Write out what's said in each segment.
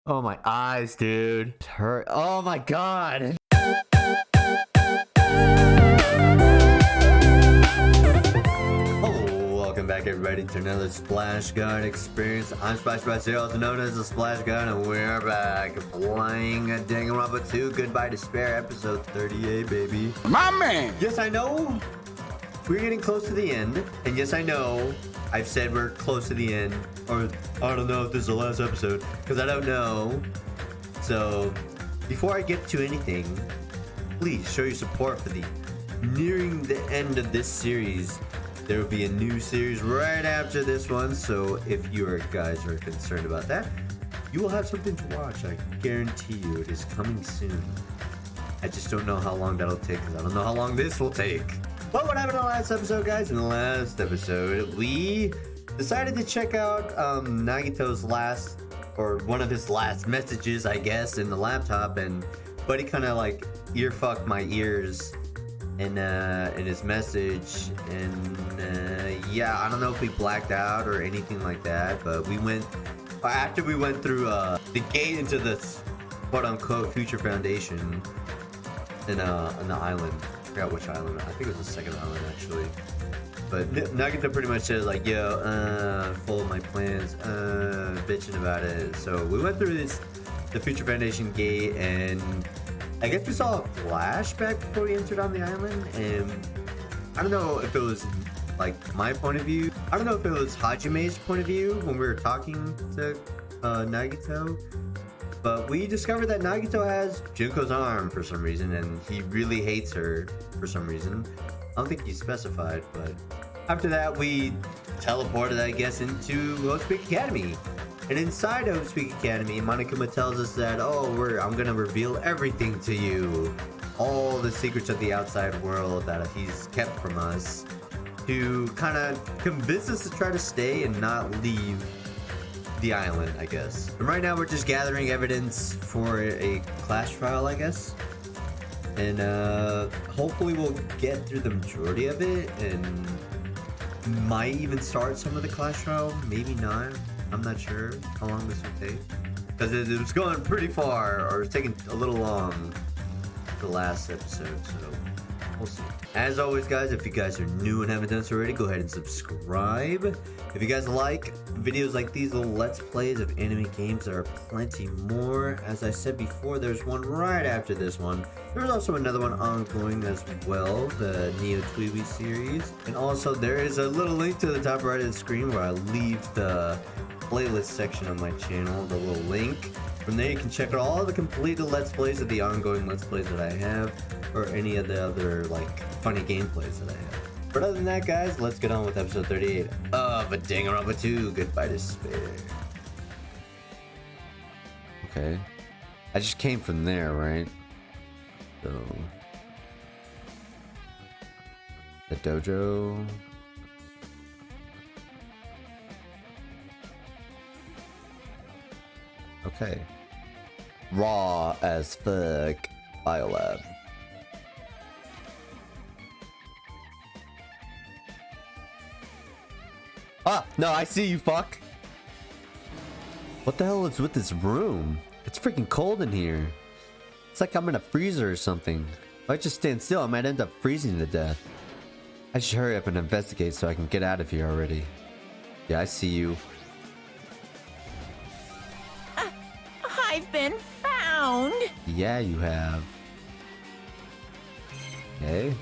Oh, my eyes, dude. It hurt. Oh, my God. Hello, welcome back, everybody, to another Splash Gun experience. I'm Splash by Zero, also known as the Splash Gun, and we're back playing Danganronpa 2 Goodbye Despair, episode 38, baby. My man! Yes, I know we're getting close to the end, and yes, I know I've said we're close to the end, or I don't know if this is the last episode, because I don't know. So, before I get to anything, please show your support for the nearing the end of this series. There will be a new series right after this one, so if you guys are concerned about that, you will have something to watch. I guarantee you it is coming soon. I just don't know how long that'll take, because I don't know how long this will take. But what happened in the last episode, guys? In the last episode, we decided to check out Nagito's last, or one of his last messages, I guess, in the laptop, and Buddy kind of like ear-fucked my ears in his message, and yeah, I don't know if we blacked out or anything like that, but we went, after we went through the gate into this quote-unquote future foundation in the island. I forgot which island. I think it was the second island, actually. But Nagito pretty much said, like, yo, full of my plans, bitching about it. So we went through the Future Foundation gate, and I guess we saw a flashback before we entered on the island. And I don't know if it was, like, my point of view. I don't know if it was Hajime's point of view when we were talking to Nagito. But we discovered that Nagito has Junko's arm for some reason, and he really hates her for some reason. I don't think he specified, but after that, we teleported, I guess, into Hope's Peak Academy. And inside Hope's Peak Academy, Monokuma tells us that, oh, I'm gonna reveal everything to you. All the secrets of the outside world that he's kept from us, to kind of convince us to try to stay and not leave the island, I guess. And right now we're just gathering evidence for a class trial, I guess. And hopefully we'll get through the majority of it, and might even start some of the class trial, maybe not. I'm not sure how long this will take, because it was going pretty far, or it's taking a little long, the last episode, so we'll see. As always, guys, if you guys are new and haven't done so already, go ahead and subscribe. If you guys like videos like these, little let's plays of anime games, there are plenty more. As I said before, there's one right after this one. There's also another one ongoing as well, the Neo Tweeby series. And also there is a little link to the top right of the screen where I leave the playlist section of my channel, the little link. From there you can check out all the completed let's plays of the ongoing let's plays that I have, or any of the other like funny gameplays that I have. But other than that, guys, let's get on with episode 38 of Danganronpa 2 Goodbye Despair. Okay. I just came from there, right? So the dojo. Okay. Raw as fuck. Biolab. Ah, no, I see you, fuck. What the hell is with this room? It's freaking cold in here. It's like I'm in a freezer or something. If I just stand still, I might end up freezing to death. I should hurry up and investigate so I can get out of here already. Yeah, I see you. I've been found. Yeah, you have. Okay.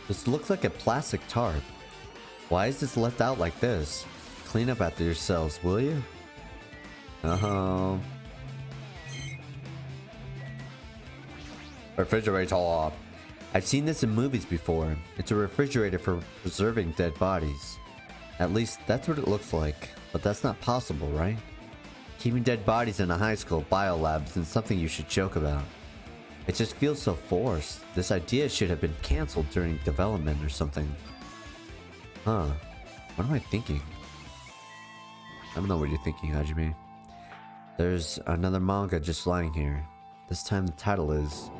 This looks like a plastic tarp. Why is this left out like this? Clean up after yourselves, will you? Uh-huh. Refrigerator. I've seen this in movies before. It's a refrigerator for preserving dead bodies. At least that's what it looks like. But that's not possible, right? Keeping dead bodies in a high school biolab isn't something you should joke about. It just feels so forced. This idea should have been cancelled during development or something. Huh. What am I thinking? I don't know what you're thinking, Hajime. There's another manga just lying here. This time the title is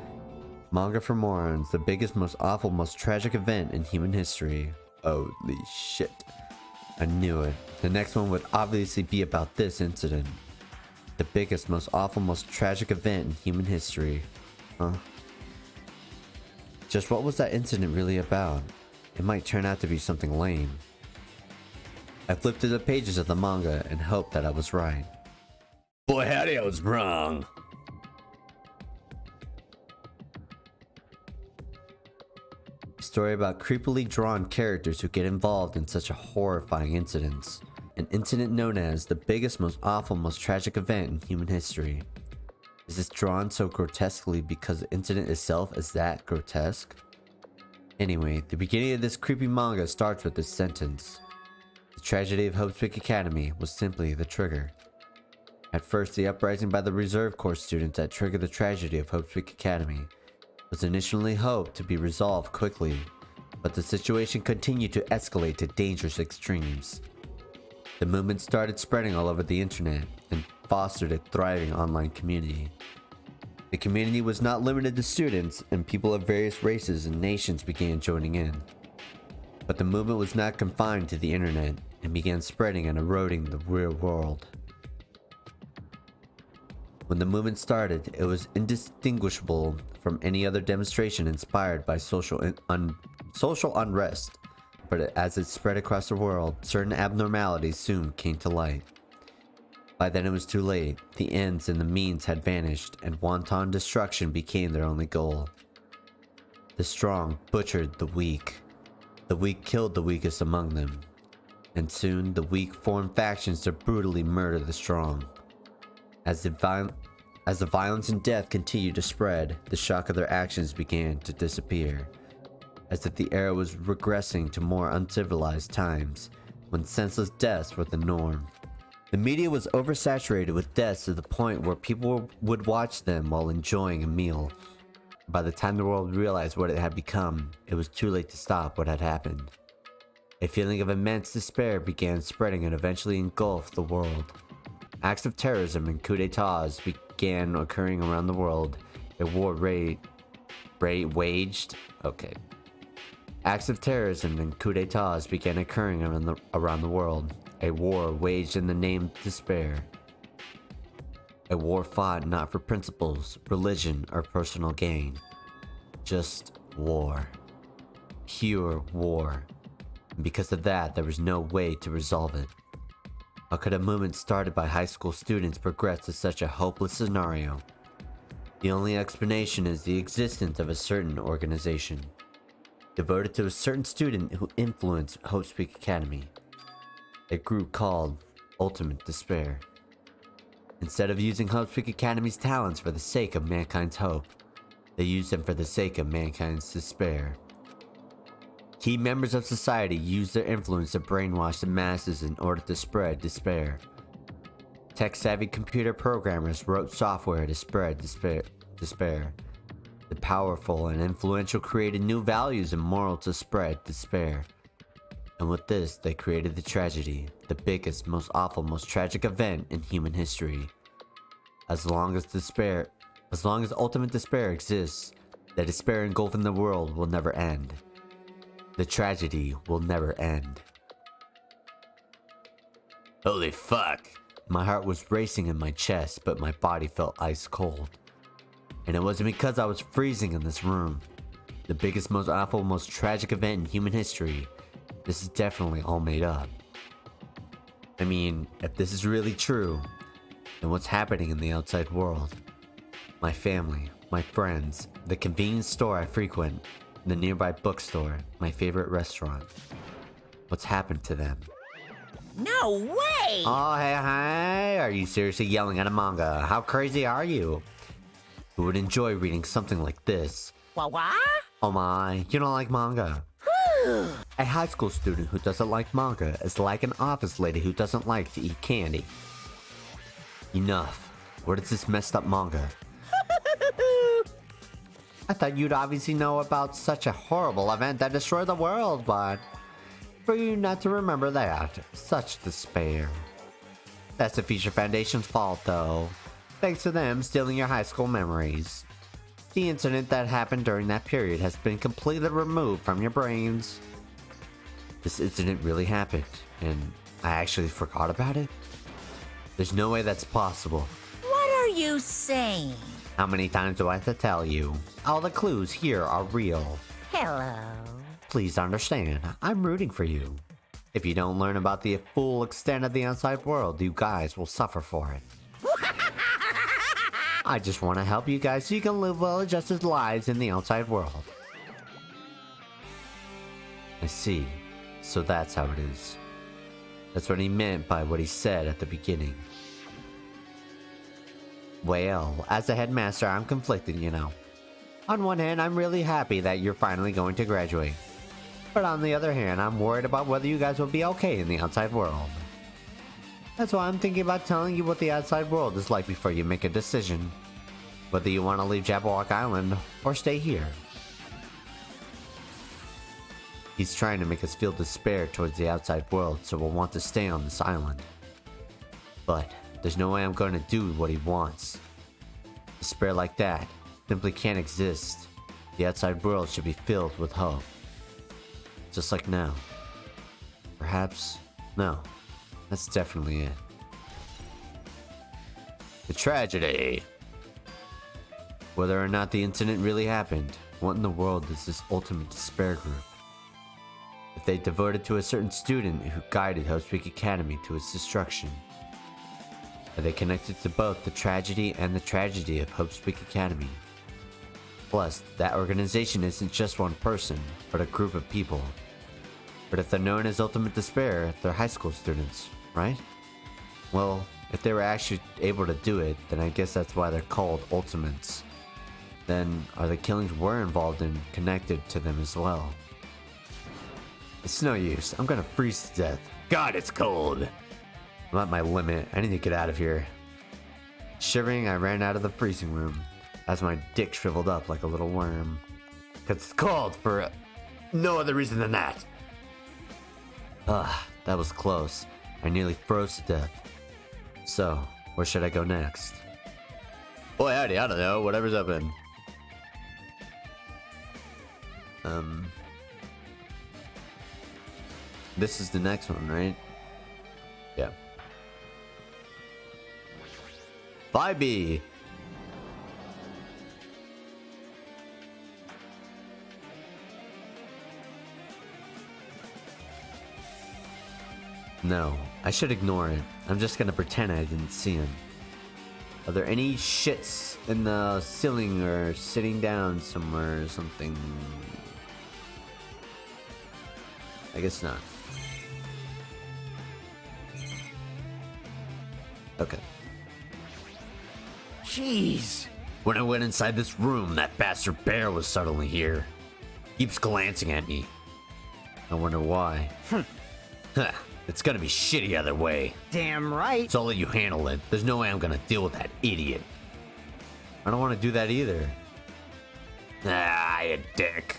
Manga for Morons, the biggest, most awful, most tragic event in human history. Holy shit. I knew it. The next one would obviously be about this incident. The biggest, most awful, most tragic event in human history. Huh? Just what was that incident really about? It might turn out to be something lame. I flipped through the pages of the manga and hoped that I was right. Boy, howdy, I was wrong. A story about creepily drawn characters who get involved in such a horrifying incidents. An incident known as the biggest, most awful, most tragic event in human history. Is this drawn so grotesquely because the incident itself is that grotesque? Anyway, the beginning of this creepy manga starts with this sentence. The tragedy of Hope's Peak Academy was simply the trigger. At first, the uprising by the reserve corps students that triggered the tragedy of Hope's Peak Academy was initially hoped to be resolved quickly, but the situation continued to escalate to dangerous extremes. The movement started spreading all over the internet and fostered a thriving online community. The community was not limited to students, and people of various races and nations began joining in. But the movement was not confined to the internet and began spreading and eroding the real world. When the movement started, it was indistinguishable from any other demonstration inspired by social unrest. But as it spread across the world, certain abnormalities soon came to light. By then it was too late. The ends and the means had vanished, and wanton destruction became their only goal. The strong butchered the weak. The weak killed the weakest among them. And soon the weak formed factions to brutally murder the strong. As the violence and death continued to spread, the shock of their actions began to disappear. As if the era was regressing to more uncivilized times, when senseless deaths were the norm. The media was oversaturated with deaths to the point where people would watch them while enjoying a meal. By the time the world realized what it had become, it was too late to stop what had happened. A feeling of immense despair began spreading and eventually engulfed the world. Acts of terrorism and coups d'etats began occurring around the world. A war waged. Acts of terrorism and coups d'etats began occurring around the world. A war waged in the name of despair. A war fought not for principles, religion, or personal gain. Just war. Pure war. And because of that, there was no way to resolve it. How could a movement started by high school students progress to such a hopeless scenario? The only explanation is the existence of a certain organization, devoted to a certain student who influenced Hope's Peak Academy. A group called Ultimate Despair. Instead of using Hope's Peak Academy's talents for the sake of mankind's hope, they used them for the sake of mankind's despair. Key members of society used their influence to brainwash the masses in order to spread despair. Tech-savvy computer programmers wrote software to spread despair. The powerful and influential created new values and morals to spread despair. And with this, they created the tragedy, the biggest, most awful, most tragic event in human history. As long as ultimate despair exists, the despair engulfing the world will never end. The tragedy will never end. Holy fuck! My heart was racing in my chest, but my body felt ice cold. And it wasn't because I was freezing in this room. The biggest, most awful, most tragic event in human history. This is definitely all made up. I mean, if this is really true, then what's happening in the outside world? My family, my friends, the convenience store I frequent, the nearby bookstore, my favorite restaurant. What's happened to them? No way! Oh, hey, are you seriously yelling at a manga? How crazy are you? Who would enjoy reading something like this? What? Oh my, you don't like manga? A high school student who doesn't like manga is like an office lady who doesn't like to eat candy. Enough. What is this messed up manga? I thought you'd obviously know about such a horrible event that destroyed the world, but for you not to remember that, such despair. That's the Future Foundation's fault, though. Thanks to them stealing your high school memories. The incident that happened during that period has been completely removed from your brains. this incident really happened, and I actually forgot about it? There's no way that's possible. What are you saying? How many times do I have to tell you? All the clues here are real. Hello. Please understand, I'm rooting for you. If you don't learn about the full extent of the outside world, you guys will suffer for it. I just want to help you guys so you can live well-adjusted lives in the outside world. I see. So that's how it is. That's what he meant by what he said at the beginning. Well, as a headmaster, I'm conflicted, you know. On one hand, I'm really happy that you're finally going to graduate. But on the other hand, I'm worried about whether you guys will be okay in the outside world. That's why I'm thinking about telling you what the outside world is like before you make a decision. Whether you want to leave Jabberwock Island or stay here. He's trying to make us feel despair towards the outside world, so we'll want to stay on this island. But there's no way I'm going to do what he wants. Despair like that simply can't exist. The outside world should be filled with hope. Just like now. Perhaps, no. That's definitely it. The tragedy. Whether or not the incident really happened, what in the world is this ultimate despair group? If they devoted to a certain student who guided Hope's Peak Academy to its destruction, are they connected to both the tragedy and the tragedy of Hope's Peak Academy? Plus, that organization isn't just one person, but a group of people. But if they're known as Ultimate Despair, they're high school students, right? Well, if they were actually able to do it, then I guess that's why they're called Ultimates. Then, are the killings we're involved in connected to them as well? It's no use. I'm gonna freeze to death. God, it's cold! I'm at my limit. I need to get out of here. Shivering, I ran out of the freezing room as my dick shriveled up like a little worm. Cause it's cold for no other reason than that. That was close. I nearly froze to death. So, where should I go next? Boy, howdy, I don't know. Whatever's open. This is the next one, right? Yeah. 5B. No, I should ignore it. I'm just gonna pretend I didn't see him. Are there any shits in the ceiling or sitting down somewhere or something? I guess not. Okay. Jeez. When I went inside this room, that bastard bear was suddenly here. Keeps glancing at me. I wonder why. Huh. It's gonna be shitty either way. Damn right. So I'll let you handle it. There's no way I'm gonna deal with that idiot. I don't want to do that either. Ah, you dick.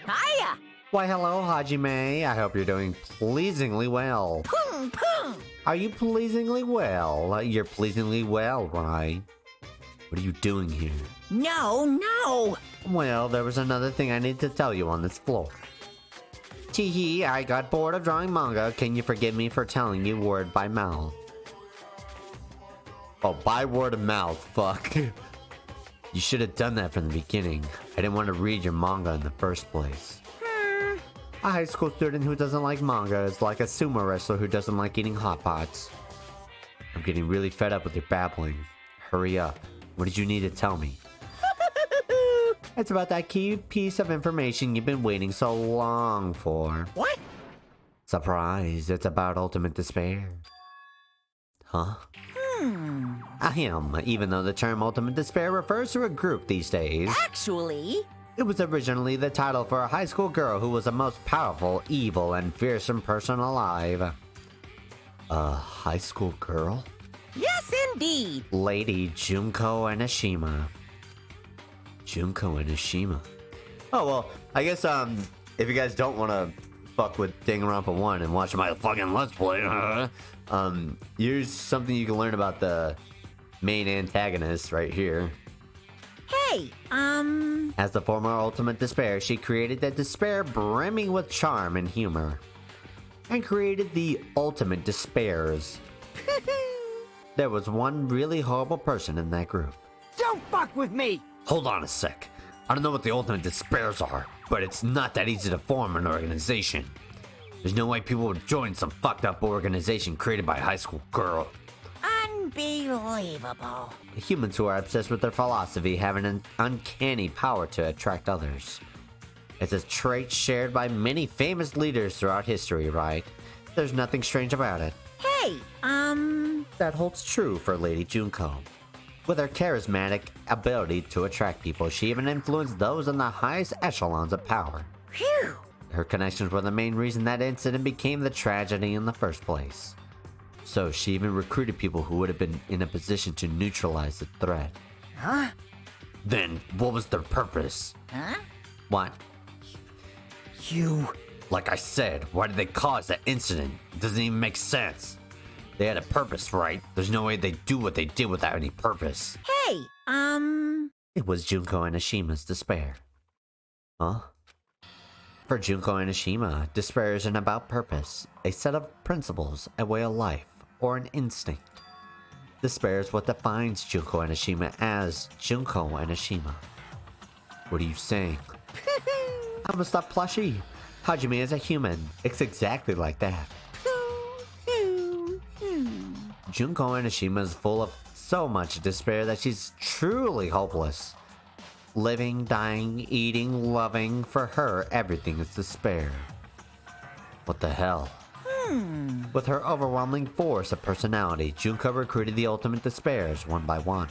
Hiya! Why, hello, Hajime. I hope you're doing pleasingly well. Pum pum! Are you pleasingly well? You're pleasingly well, right? What are you doing here? No! Well, there was another thing I need to tell you on this floor. Teehee, I got bored of drawing manga. Can you forgive me for telling you word by mouth? Oh, by word of mouth, fuck. You should have done that from the beginning. I didn't want to read your manga in the first place. A high school student who doesn't like manga is like a sumo wrestler who doesn't like eating hot pots. I'm getting really fed up with your babbling. Hurry up. What did you need to tell me? It's about that key piece of information you've been waiting so long for. What? Surprise, it's about Ultimate Despair. Huh? Ahem, even though the term Ultimate Despair refers to a group these days. Actually, It was originally the title for a high school girl who was the most powerful, evil, and fearsome person alive. A high school girl? yes indeed. Lady Junko Enoshima. Junko Enoshima. Oh, well, I guess, if you guys don't want to fuck with Danganronpa 1 and watch my fucking Let's Play, here's something you can learn about the main antagonist right here. Hey, As the former Ultimate Despair, she created the Despair brimming with charm and humor. And created the Ultimate Despairs. There was one really horrible person in that group. Don't fuck with me! Hold on a sec. I don't know what the Ultimate Despairs are, but it's not that easy to form an organization. There's no way people would join some fucked up organization created by a high school girl. unbelievable. Humans who are obsessed with their philosophy have an uncanny power to attract others. It's a trait shared by many famous leaders throughout history, right? There's nothing strange about it. Hey, That holds true for Lady Junko. With her charismatic ability to attract people, she even influenced those in the highest echelons of power. phew. Her connections were the main reason that incident became the tragedy in the first place. So she even recruited people who would have been in a position to neutralize the threat. Huh? Then, what was their purpose? Huh? What? You... Like I said, why did they cause that incident? It doesn't even make sense. They had a purpose, right? There's no way they'd do what they did without any purpose. Hey, It was Junko and Ashima's despair. Huh? For Junko and Ashima, despair isn't about purpose, a set of principles, a way of life, or an instinct. Despair is what defines Junko and Ashima as Junko and Ashima. What are you saying? I'm a stuffed plushie. Hajime is a human. It's exactly like that. Junko and Ashima is full of so much despair that she's truly hopeless. Living, dying, eating, loving, for her, everything is despair. What the hell? With her overwhelming force of personality, Junko recruited the ultimate despairs one by one.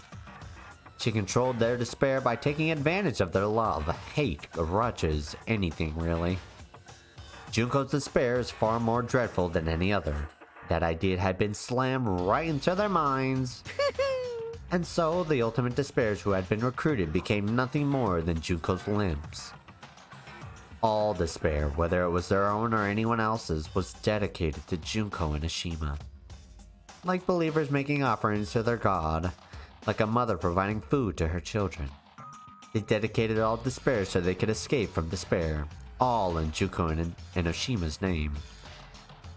She controlled their despair by taking advantage of their love, hate, grudges, anything really. Junko's despair is far more dreadful than any other. That idea had been slammed right into their minds. And so, the ultimate despairs who had been recruited became nothing more than Junko's limbs. All despair, whether it was their own or anyone else's, was dedicated to Junko and Ashima. Like believers making offerings to their god, like a mother providing food to her children. They dedicated all despair so they could escape from despair, all in Junko and Ashima's name.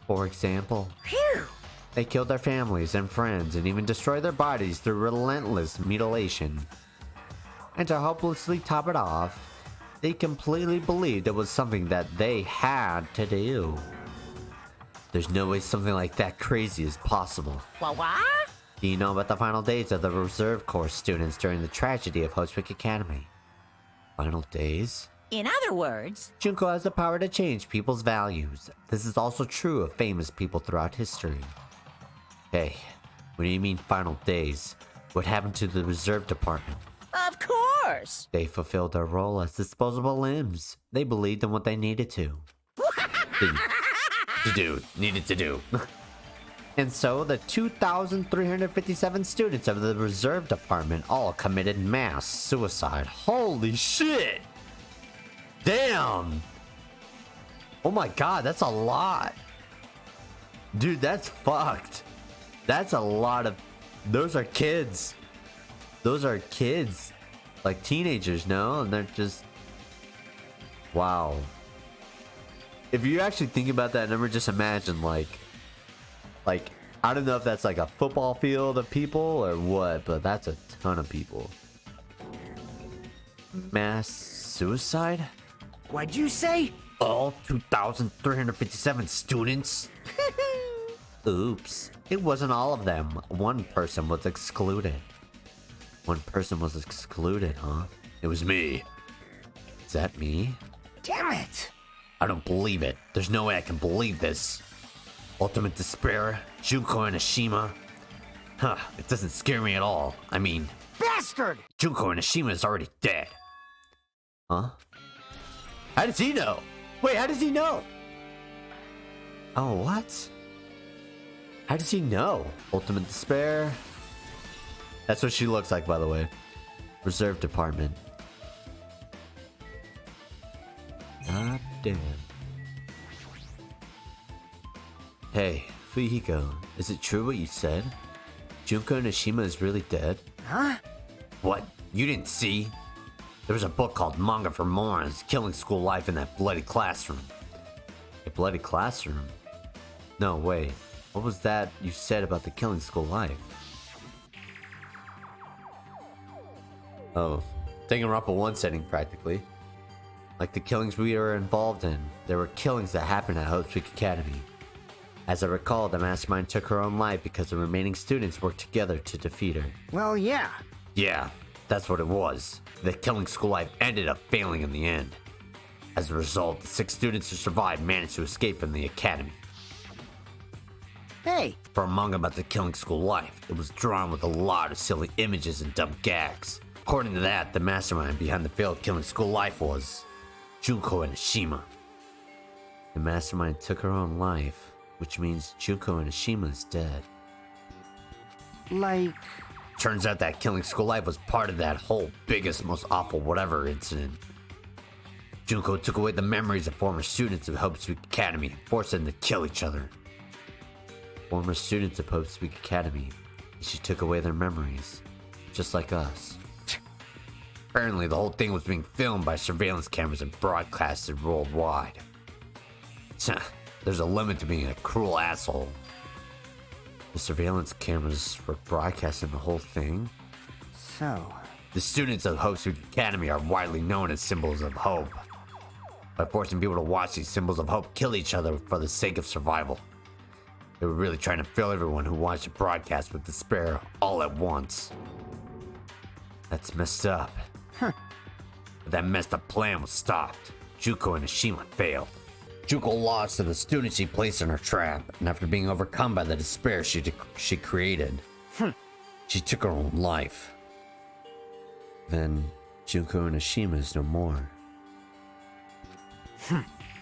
For example, phew. they killed their families and friends and even destroyed their bodies through relentless mutilation. And to hopelessly top it off, they completely believed it was something that they had to do. There's no way something like that crazy is possible. What? Do you know about the final days of the reserve course students during the tragedy of Hope's Academy? Final days? In other words, Junko has the power to change people's values. This is also true of famous people throughout history. Hey, what do you mean final days? What happened to the reserve department? of course. They fulfilled their role as disposable limbs. They believed in what they needed to. Needed to do. And so the 2,357 students of the reserve department all committed mass suicide. Holy shit! Damn! Oh my god, that's a lot. Dude, that's fucked. That's a lot of... Those are kids. Those are kids. Like teenagers, no? And they're just... Wow. If you actually think about that number, just imagine like, I don't know if that's like a football field of people or what, but that's a ton of people. Mass suicide? What'd you say? All 2,357 students? Oops. It wasn't all of them. One person was excluded. One person was excluded, huh? It was me. Is that me? Damn it! I don't believe it. There's no way I can believe this. Ultimate Despair, Junko and Ashima. Huh, it doesn't scare me at all. I mean, Bastard! Junko and Ashima is already dead. Huh? How does he know? Wait, how does he know? Oh, what? How does he know? Ultimate Despair. That's what she looks like, by the way. Reserve Department. God damn. Hey, Fuyiko, is it true what you said? Junko and Ashima is really dead? Huh? What? You didn't see? There was a book called Manga for Morons, Killing School Life in that bloody classroom. A bloody classroom? No, wait. What was that you said about the Killing School Life? Oh, Danganronpa 1 setting practically. Like the killings we were involved in, there were killings that happened at Hope's Week Academy. As I recall, the mastermind took her own life because the remaining students worked together to defeat her. Well, yeah. Yeah, that's what it was. The Killing School Life ended up failing in the end. As a result, the 6 students who survived managed to escape from the academy. Hey, For a manga about the Killing School Life, it was drawn with a lot of silly images and dumb gags. According to that, the mastermind behind the failed Killing School Life was Junko Enoshima. The mastermind took her own life, which means Junko Enoshima is dead. like... Turns out that Killing School Life was part of that whole biggest, most awful whatever incident. Junko took away the memories of former students of Hope's Week Academy and forced them to kill each other. Former students of Hope's Week Academy, and she took away their memories, just like us. Apparently, the whole thing was being filmed by surveillance cameras and broadcasted worldwide. There's a limit to being a cruel asshole. The surveillance cameras were broadcasting the whole thing. So... The students of Hope's Week Academy are widely known as symbols of hope. By forcing people to watch these symbols of hope kill each other for the sake of survival. They were really trying to fill everyone who watched the broadcast with despair all at once. That's messed up. But that messed up plan was stopped. Junko Enoshima failed. Junko lost to the students she placed in her trap, and after being overcome by the despair she created, she took her own life. Then Junko Enoshima is no more.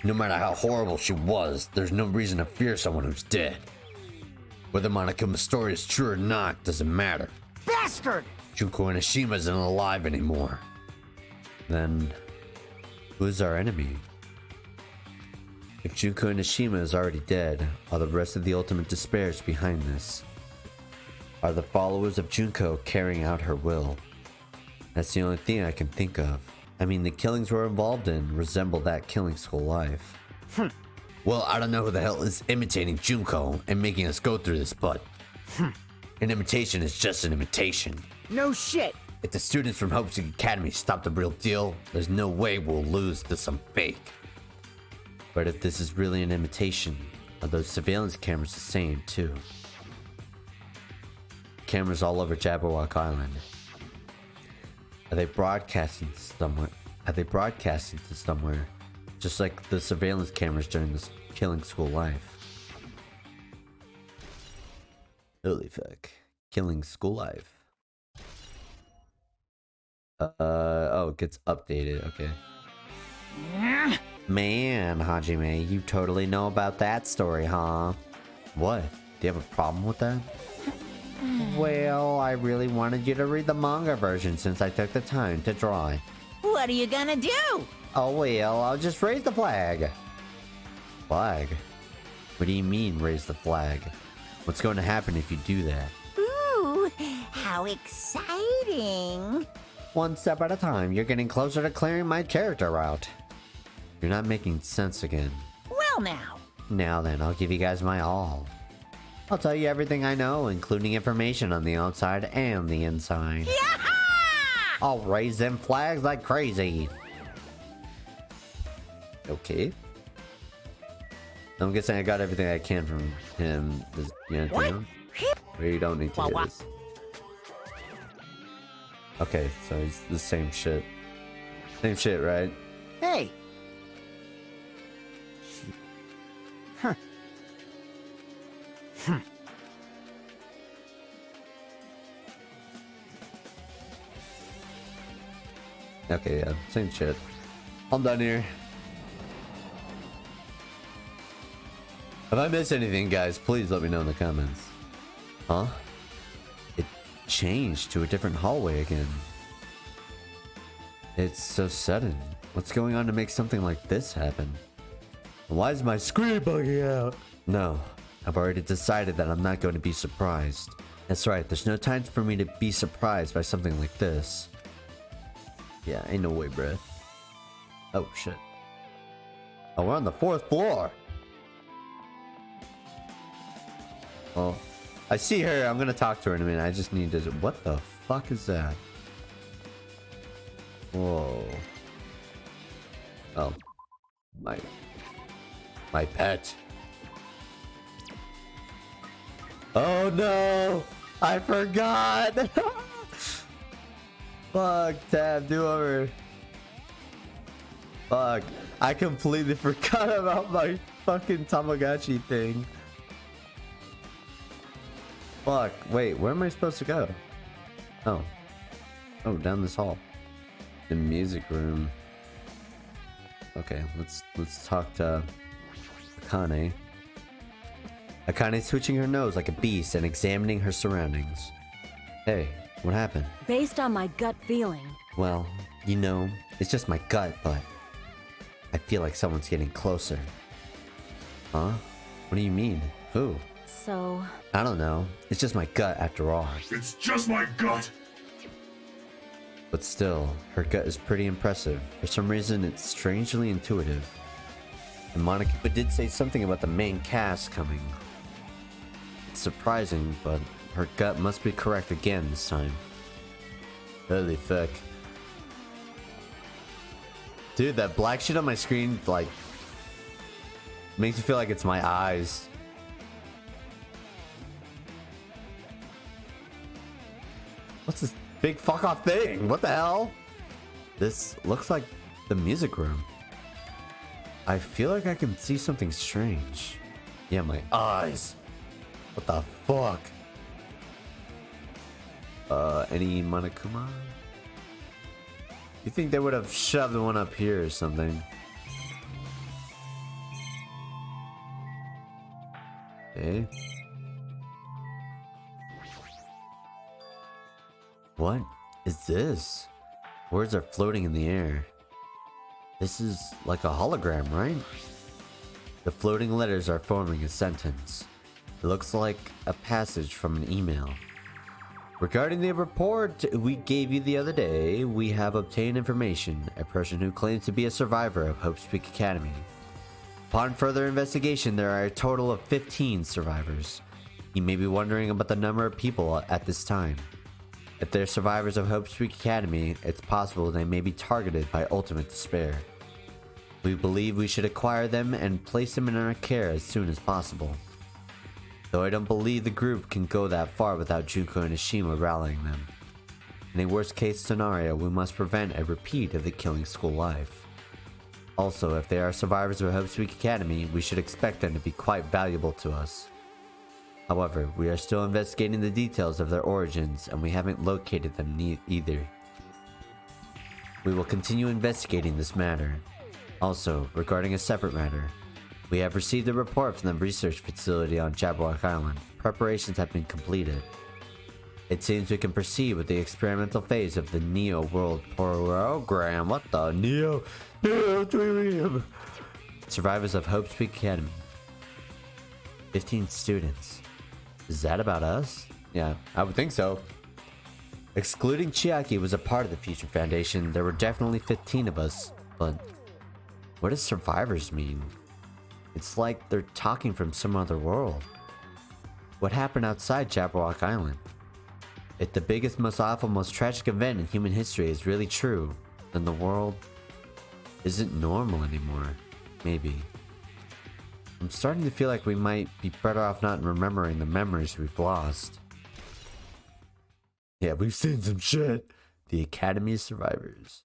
No matter how horrible she was, there's no reason to fear someone who's dead. Whether Monokuma story is true or not doesn't matter. Bastard! Junko Enoshima isn't alive anymore. Then, who's our enemy? If Junko Enoshima is already dead, are the rest of the Ultimate Despairs behind this? Are the followers of Junko carrying out her will? That's the only thing I can think of. I mean, the killings we're involved in resemble that Killing School Life. Well, I don't know who the hell is imitating Junko and making us go through this, but an imitation is just an imitation. No shit! If the students from Hope's Academy stop the real deal, there's no way we'll lose to some fake. But if this is really an imitation, are those surveillance cameras the same too? Cameras all over Jabberwock Island. Are they broadcasting to somewhere? Just like the surveillance cameras during this Killing School Life. Holy fuck. Killing School Life. Oh, it gets updated, okay. Man, Hajime, you totally know about that story, huh? What? Do you have a problem with that? Well, I really wanted you to read the manga version since I took the time to draw it. What are you gonna do? Oh well, I'll just raise the flag. Flag? What do you mean, raise the flag? What's going to happen if you do that? Ooh, how exciting. One step at a time, you're getting closer to clearing my character out. You're not making sense again. Well now. Now then, I'll give you guys my all. I'll tell you everything I know, including information on the outside and the inside. Yaha! I'll raise them flags like crazy. Okay. I'm guessing I got everything I can from him. What? We don't need to do What? this. Okay, so it's the same shit. Same shit, right? Hey! Huh. Okay, yeah, same shit. I'm done here. If I miss anything, guys, please let me know in the comments. Huh? It changed to a different hallway again. It's so sudden. What's going on to make something like this happen? Why is my screen bugging out? No, I've already decided that I'm not going to be surprised. That's right, there's no time for me to be surprised by something like this. Yeah, ain't no way, bruh. Oh, shit. Oh, we're on the 4th floor. Oh, I see her. I'm gonna talk to her in a minute. I just need to... What the fuck is that? Whoa. Oh. My pet. Oh no! I forgot! Fuck, Tab, do over. Fuck. I completely forgot about my fucking Tamagotchi thing. Fuck. Wait, where am I supposed to go? Oh. Oh, down this hall. The music room. Okay, let's talk to Akane. Akane's twitching her nose like a beast and examining her surroundings. Hey, what happened? Based on my gut feeling. Well, you know, it's just my gut, but I feel like someone's getting closer. Huh? What do you mean? Who? So... I don't know. It's just my gut after all. It's just my gut! But still, her gut is pretty impressive. For some reason, it's strangely intuitive. And Monica did say something about the main cast coming. It's surprising, but her gut must be correct again this time. Holy fuck. Dude, that black shit on my screen, like, makes me feel like it's my eyes. What's this big fuck off thing? What the hell? This looks like the music room. I feel like I can see something strange. Yeah, my eyes. What the fuck? Any Monokuma? You think they would have shoved one up here or something? Okay. What is this? Words are floating in the air. This is like a hologram, right? The floating letters are forming a sentence. It looks like a passage from an email. Regarding the report we gave you the other day, we have obtained information. A person who claims to be a survivor of Hope Speak Academy. Upon further investigation, there are a total of 15 survivors. You may be wondering about the number of people at this time. If they're survivors of Hope Speak Academy, it's possible they may be targeted by ultimate despair. We believe we should acquire them and place them in our care as soon as possible. Though I don't believe the group can go that far without Junko and Ashima rallying them. In a worst case scenario, we must prevent a repeat of the killing school life. Also, if they are survivors of Hope Speak Academy, we should expect them to be quite valuable to us. However, we are still investigating the details of their origins and we haven't located them either. We will continue investigating this matter. Also, regarding a separate matter, we have received a report from the research facility on Jabberwock Island. Preparations have been completed. It seems we can proceed with the experimental phase of the Neo World Program. What the Neo? Survivors of Hope Speak Academy. 15 students. Is that about us? Yeah, I would think so. Excluding Chiaki was a part of the Future Foundation, there were definitely 15 of us, but what does survivors mean? It's like they're talking from some other world. What happened outside Jabberwock Island? If the biggest, most awful, most tragic event in human history is really true, then the world isn't normal anymore. Maybe. I'm starting to feel like we might be better off not remembering the memories we've lost. Yeah, we've seen some shit. The Academy of Survivors.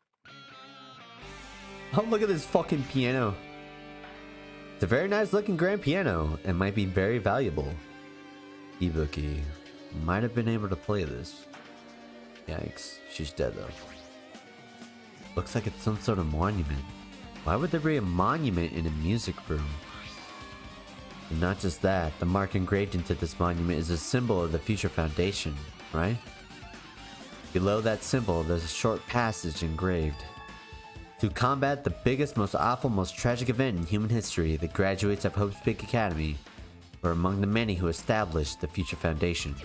Oh, look at this fucking piano. It's a very nice looking grand piano and might be very valuable. Ibuki might have been able to play this. Yikes, she's dead though. Looks like it's some sort of monument. Why would there be a monument in a music room? And not just that, the mark engraved into this monument is a symbol of the Future Foundation, right? Below that symbol, there's a short passage engraved. To combat the biggest, most awful, most tragic event in human history, the graduates of Hope Speak Academy were among the many who established the Future Foundation.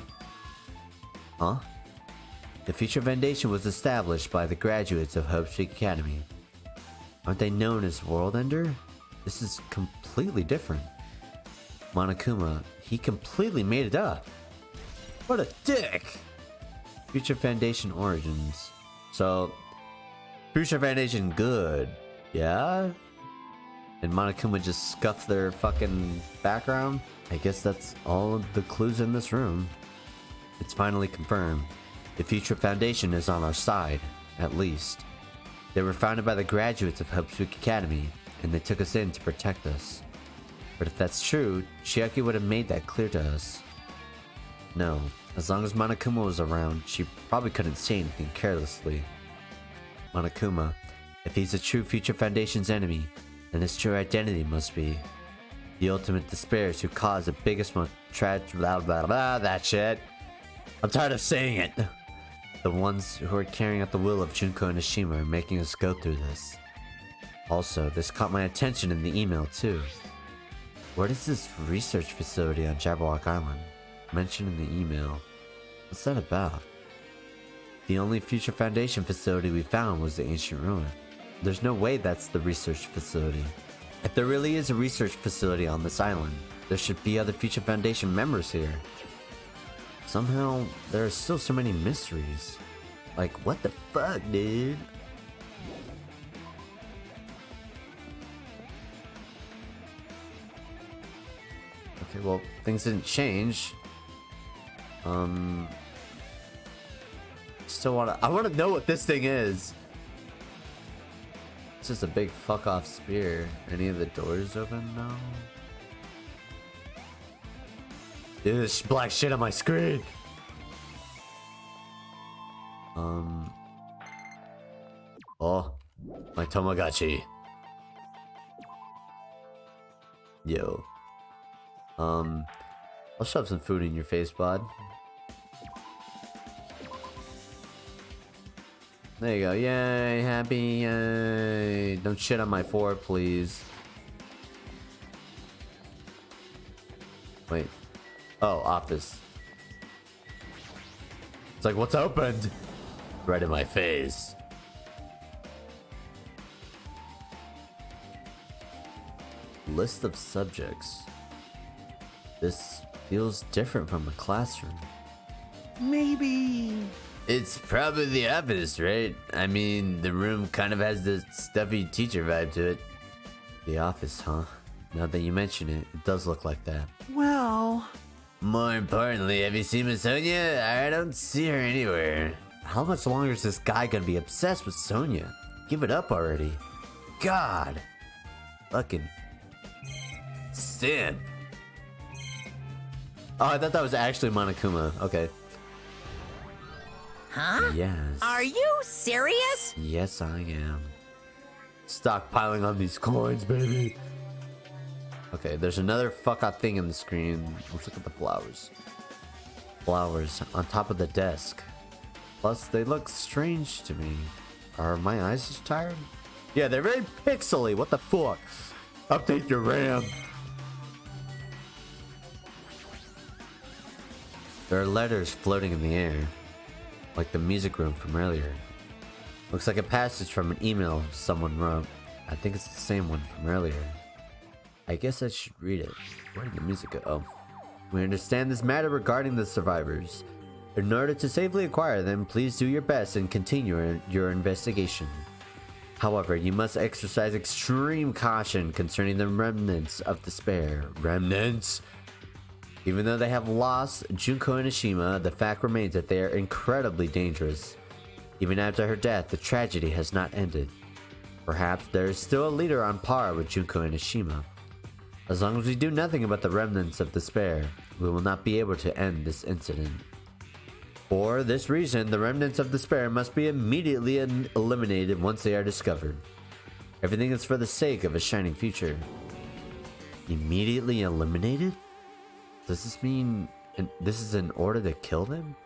Huh? The Future Foundation was established by the graduates of Hope Street Academy. Aren't they known as World Ender? This is completely different. Monokuma, he completely made it up. What a dick! Future Foundation origins. So, Future Foundation good, yeah? And Monokuma just scuffed their fucking background? I guess that's all of the clues in this room. It's finally confirmed. The Future Foundation is on our side, at least. They were founded by the graduates of Hope's Academy, and they took us in to protect us. But if that's true, Chiaki would have made that clear to us. No, as long as Monokuma was around, she probably couldn't say anything carelessly. Monokuma, if he's a true Future Foundation's enemy, then his true identity must be the ultimate despairs who caused the biggest, most tragic blah blah blah that shit. I'm tired of saying it. The ones who are carrying out the will of Junko and Ashima are making us go through this. Also, this caught my attention in the email too. What is this research facility on Jabberwock Island? Mentioned in the email. What's that about? The only Future Foundation facility we found was the ancient ruin. There's no way that's the research facility. If there really is a research facility on this island, there should be other Future Foundation members here. Somehow, there are still so many mysteries. Like, what the fuck, dude? Okay, well, things didn't change. I wanna know what this thing is. It's just a big fuck off spear. Any of the doors open? No. Dude, there's black shit on my screen. Oh, my Tamagotchi. Yo. I'll shove some food in your face, bud. There you go. Yay, happy, yay. Don't shit on my floor, please. Wait. Oh, office. It's like, what's opened? Right in my face. List of subjects. This feels different from a classroom. Maybe. It's probably the office, right? I mean, the room kind of has the stuffy teacher vibe to it. The office, huh? Now that you mention it, it does look like that. Well... More importantly, have you seen Miss Sonia? I don't see her anywhere. How much longer is this guy gonna be obsessed with Sonia? Give it up already. God. Fucking... simp. Oh, I thought that was actually Monokuma. Okay. Huh? Yes. Are you serious? Yes, I am. Stockpiling on these coins, baby. Okay, there's another fuck out thing on the screen. Let's look at the flowers. Flowers on top of the desk. Plus, they look strange to me. Are my eyes just tired? Yeah, they're very pixely. What the fuck? Update your RAM. There are letters floating in the air, like the music room from earlier. Looks like a passage from an email someone wrote. I think it's the same one from earlier. I guess I should read it. Where did the music go? Oh. We understand this matter regarding the survivors. In order to safely acquire them, please do your best and continue your investigation. However, you must exercise extreme caution concerning the remnants of despair. Remnants? Even though they have lost Junko and Ashima, the fact remains that they are incredibly dangerous. Even after her death, the tragedy has not ended. Perhaps there is still a leader on par with Junko and Ashima. As long as we do nothing about the remnants of despair, we will not be able to end this incident. For this reason, the remnants of despair must be immediately eliminated once they are discovered. Everything is for the sake of a shining future. Immediately eliminated? Does this mean this is in order to kill them?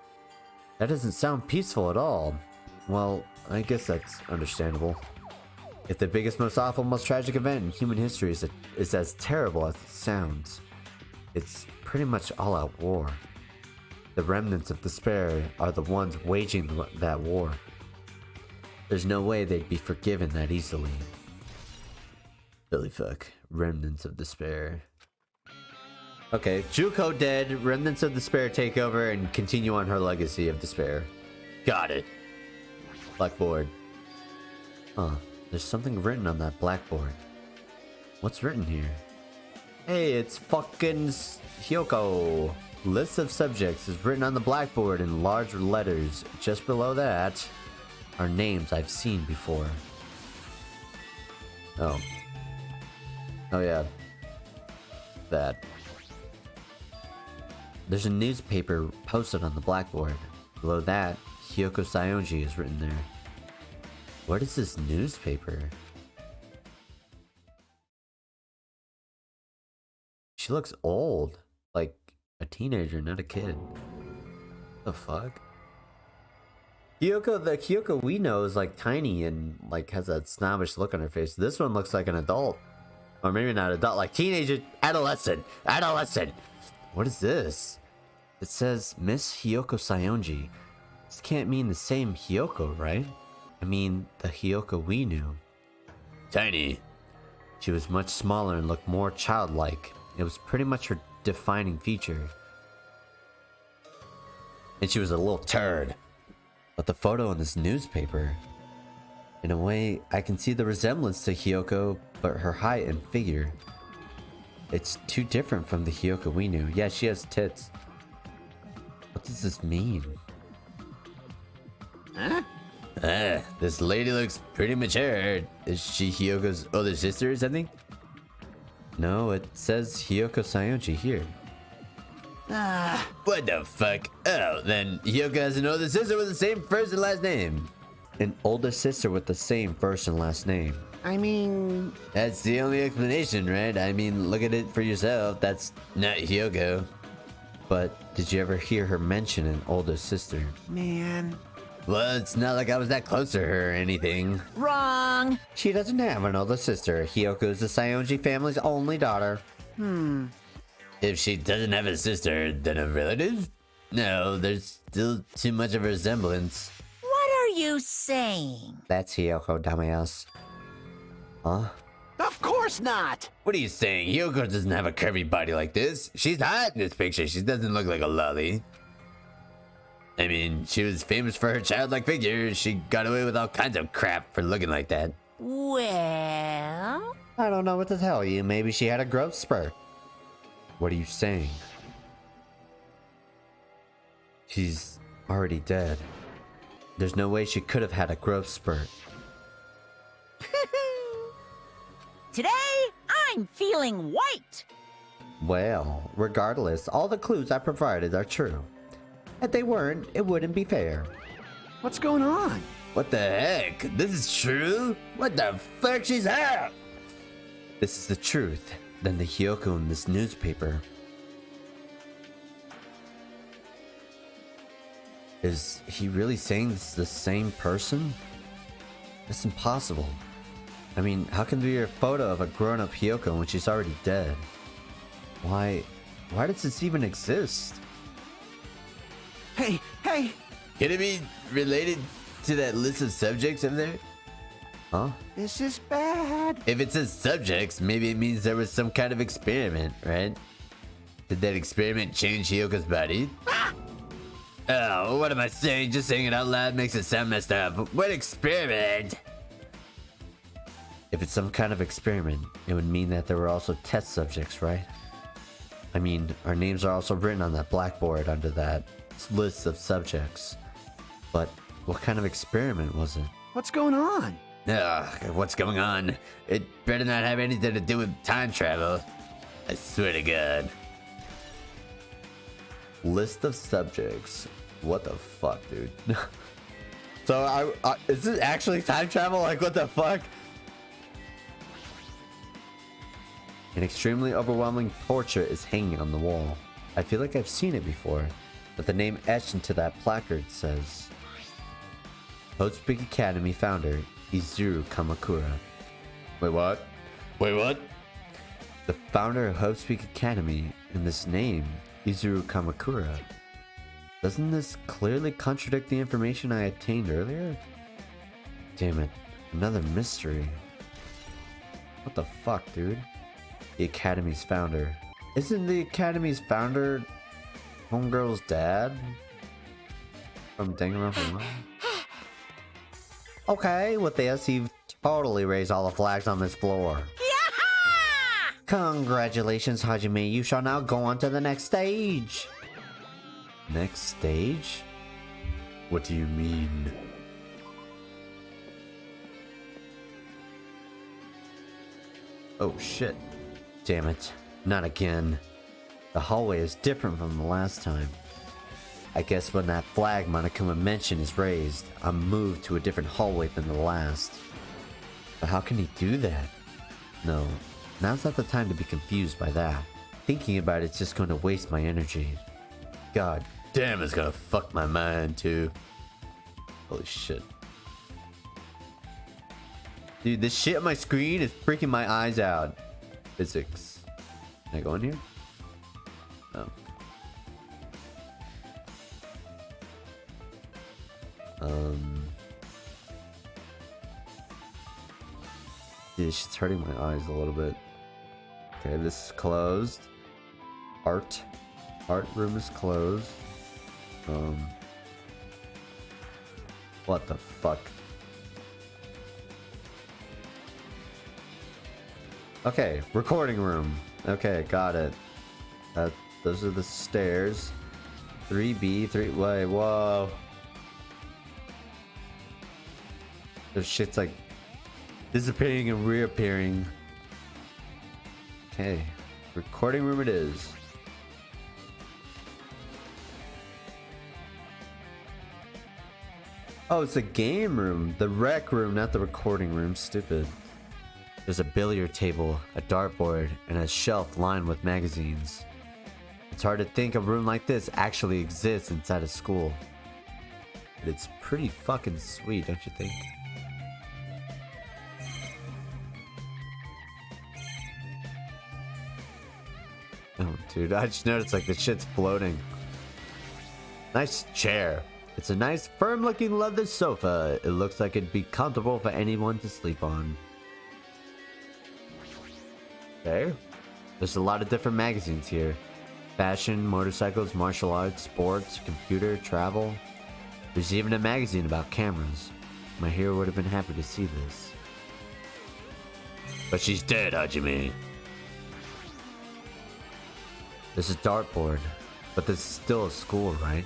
That doesn't sound peaceful at all. Well, I guess that's understandable. If the biggest, most awful, most tragic event in human history is as terrible as it sounds, it's pretty much all-out war. The remnants of despair are the ones waging that war. There's no way they'd be forgiven that easily. Billy fuck. Remnants of despair. Okay, Juko dead. Remnants of despair take over and continue on her legacy of despair. Got it. Blackboard. Huh. There's something written on that blackboard. What's written here? Hey, it's fucking Hyoko. List of subjects is written on the blackboard in large letters. Just below that are names I've seen before. Oh. Oh yeah. That. There's a newspaper posted on the blackboard. Below that, Hyoko Sayonji is written there. What is this newspaper? She looks old. Like a teenager, not a kid. The fuck? Hyoko, the Hyoko we know is like tiny and like has that snobbish look on her face. This one looks like an adult. Or maybe not adult, like teenager, adolescent. What is this? It says Miss Hyoko Sayonji. This can't mean the same Hyoko, right? I mean, the Hyoko we knew. Tiny. She was much smaller and looked more childlike. It was pretty much her defining feature. And she was a little turd. But the photo in this newspaper, in a way, I can see the resemblance to Hyoko, but her height and figure. It's too different from the Hyoko we knew. Yeah, she has tits. What does this mean? Huh? This lady looks pretty mature. Is she Hyoko's older sister or something? No, it says Hyoko Sayonji here. What the fuck? Oh, then Hyoko has an older sister with the same first and last name. An older sister with the same first and last name. I mean, That's the only explanation, right? I mean, look at it for yourself. That's not Hyoko. But did you ever hear her mention an older sister? man. Well, it's not like I was that close to her or anything. Wrong. She doesn't have an older sister. Hyoko is the Sayonji family's only daughter. If she doesn't have a sister, then a relative? No, there's still too much of a resemblance. What are you saying? That's Hyoko, dumbass. Huh? Of course not. What are you saying? Hyoko doesn't have a curvy body like this. She's hot in this picture. She doesn't look like a lolly. I mean, she was famous for her childlike figure. She got away with all kinds of crap for looking like that. Well, I don't know what to tell you. Maybe she had a growth spurt. What are you saying? She's already dead. There's no way she could have had a growth spurt. today I'm feeling white. Well, regardless, all the clues I provided are true. If they weren't, it wouldn't be fair. What's going on? What the heck? This is true? What the fuck? She's out! This is the truth. Then the Hyoko in this newspaper. Is he really saying this is the same person? That's impossible. I mean, how can there be a photo of a grown-up Hyoko when she's already dead? Why does this even exist? Hey, hey. Can it be related to that list of subjects in there? Huh? This is bad. If it says subjects, maybe it means there was some kind of experiment, right? Did that experiment change Hyoko's body? Oh, what am I saying? Just saying it out loud makes it sound messed up. What experiment? If it's some kind of experiment, it would mean that there were also test subjects, right? I mean, our names are also written on that blackboard under that list of subjects. But what kind of experiment was it? What's going on? Ugh, what's going on? It better not have anything to do with time travel. I swear to God. List of subjects. What the fuck, dude? So, is this actually time travel? Like, what the fuck? An extremely overwhelming portrait is hanging on the wall. I feel like I've seen it before, but the name etched into that placard says Hope's Academy founder, Izuru Kamakura. Wait, what? Wait, what? The founder of Hope's Academy, in this name, Izuru Kamakura. Doesn't this clearly contradict the information I obtained earlier? Damn it. Another mystery. What the fuck, dude? The Academy's founder. Isn't the Academy's founder Homegirl's dad? From Danganronpa? Okay, with this, you've totally raised all the flags on this floor. Yaha! Congratulations, Hajime. You shall now go on to the next stage. Next stage? What do you mean? Oh shit. Damn it. Not again. The hallway is different from the last time. I guess when that flag Monokuma mentioned is raised, I'm moved to a different hallway than the last. But how can he do that? No, now's not the time to be confused by that. Thinking about it's just going to waste my energy. God damn, it's gonna fuck my mind too. Holy shit. Dude, this shit on my screen is freaking my eyes out. Physics. Can I go in here? No. This shit's hurting my eyes a little bit. Okay, this is closed. Art room is closed. What the fuck? Okay, recording room. Okay, got it. Those are the stairs. 3B, wait, whoa. There's shit's like disappearing and reappearing. Okay, recording room it is. Oh, it's a game room. The rec room, not the recording room. Stupid. There's a billiard table, a dartboard, and a shelf lined with magazines. It's hard to think a room like this actually exists inside a school. But it's pretty fucking sweet, don't you think? Oh, dude, I just noticed like the shit's floating. Nice chair. It's a nice, firm-looking leather sofa. It looks like it'd be comfortable for anyone to sleep on. Okay. There's a lot of different magazines here. Fashion, motorcycles, martial arts, sports, computer, travel. There's even a magazine about cameras. My hero would have been happy to see this. But she's dead, Hajime. There's a dartboard, but this is still a school, right?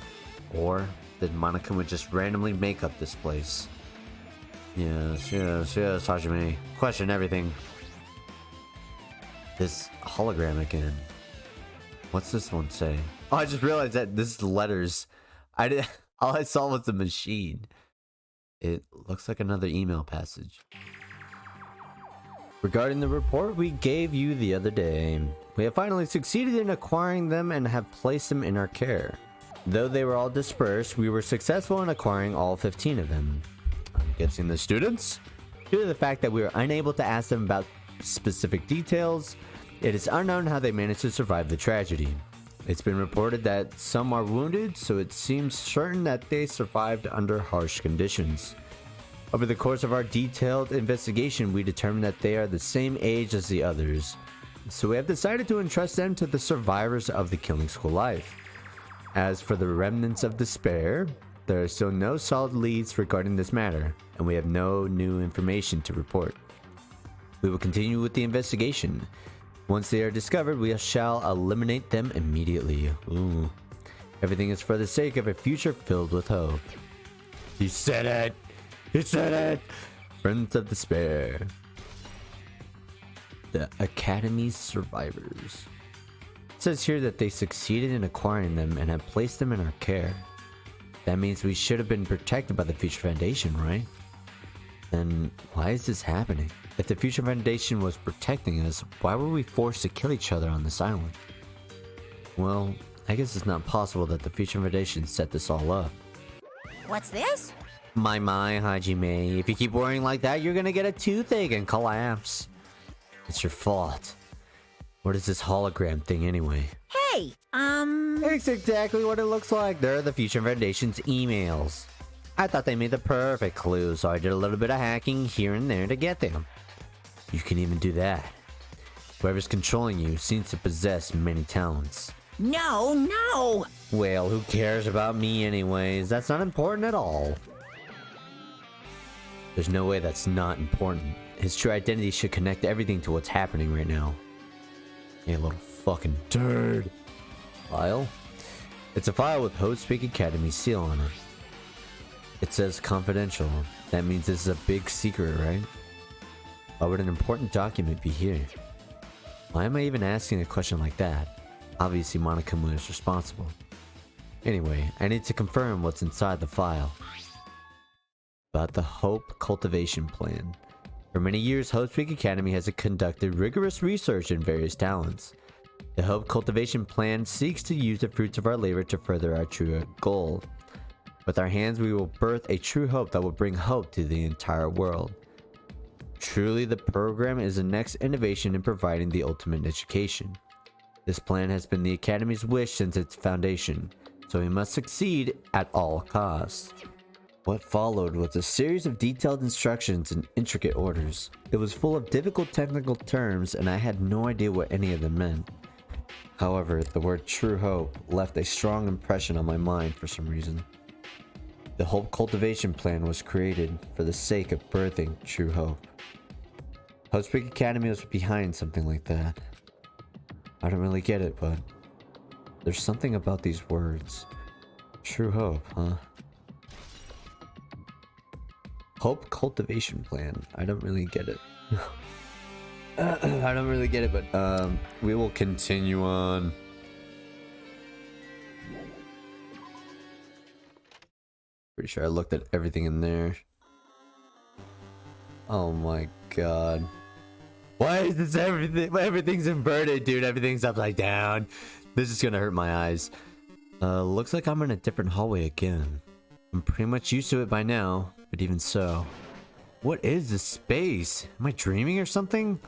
Or did Monokuma just randomly make up this place? Yes, Hajime. Question everything. This hologram again. What's this one say? Oh, I just realized that this is letters. All I saw was the machine. It looks like another email passage. Regarding the report we gave you the other day, we have finally succeeded in acquiring them and have placed them in our care. Though they were all dispersed, we were successful in acquiring all 15 of them. I'm guessing the students? Due to the fact that we were unable to ask them about specific details, it is unknown how they managed to survive the tragedy. It's been reported that some are wounded, so it seems certain that they survived under harsh conditions. Over the course of our detailed investigation, we determined that they are the same age as the others. So we have decided to entrust them to the survivors of the killing school life. As for the remnants of despair, there are still no solid leads regarding this matter, and we have no new information to report. We will continue with the investigation. Once they are discovered, we shall eliminate them immediately. Ooh. Everything is for the sake of a future filled with hope. You said it! You said it! Friends of Despair. The Academy's survivors. It says here that they succeeded in acquiring them and have placed them in our care. That means we should have been protected by the Future Foundation, right? Then why is this happening? If the Future Foundation was protecting us, why were we forced to kill each other on this island? Well, I guess it's not possible that the Future Foundation set this all up. What's this? My, Hajime. If you keep worrying like that, you're gonna get a toothache and collapse. It's your fault. What is this hologram thing anyway? Hey, Hey, It's exactly what it looks like. They're the Future Foundation's emails. I thought they made the perfect clue, so I did a little bit of hacking here and there to get them. You can even do that. Whoever's controlling you seems to possess many talents. no. Well, who cares about me anyways? That's not important at all. There's no way that's not important. His true identity should connect everything to what's happening right now. You little fucking turd. File? It's a file with Hostpeak Academy seal on it. It says confidential. That means this is a big secret, right? Why would an important document be here? Why am I even asking a question like that? Obviously Monokuma is responsible. Anyway, I need to confirm what's inside the file. About the Hope Cultivation Plan. For many years, Hostpeak Academy has conducted rigorous research in various talents. The Hope Cultivation Plan seeks to use the fruits of our labor to further our true goal. With our hands, we will birth a true hope that will bring hope to the entire world. Truly, the program is the next innovation in providing the ultimate education. This plan has been the Academy's wish since its foundation, so we must succeed at all costs. What followed was a series of detailed instructions and intricate orders. It was full of difficult technical terms, and I had no idea what any of them meant. However, the word True Hope left a strong impression on my mind for some reason. The Hope Cultivation Plan was created for the sake of birthing true hope. Hostpeak Academy was behind something like that. I don't really get it, but there's something about these words. True hope, huh? Hope Cultivation Plan. I don't really get it. I don't really get it, but we will continue on. Pretty sure I looked at everything in there. Oh my god. Why is this everything? Everything's inverted, dude. Everything's upside down. This is gonna hurt my eyes. Looks like I'm in a different hallway again. I'm pretty much used to it by now, but even so. What is this space? Am I dreaming or something?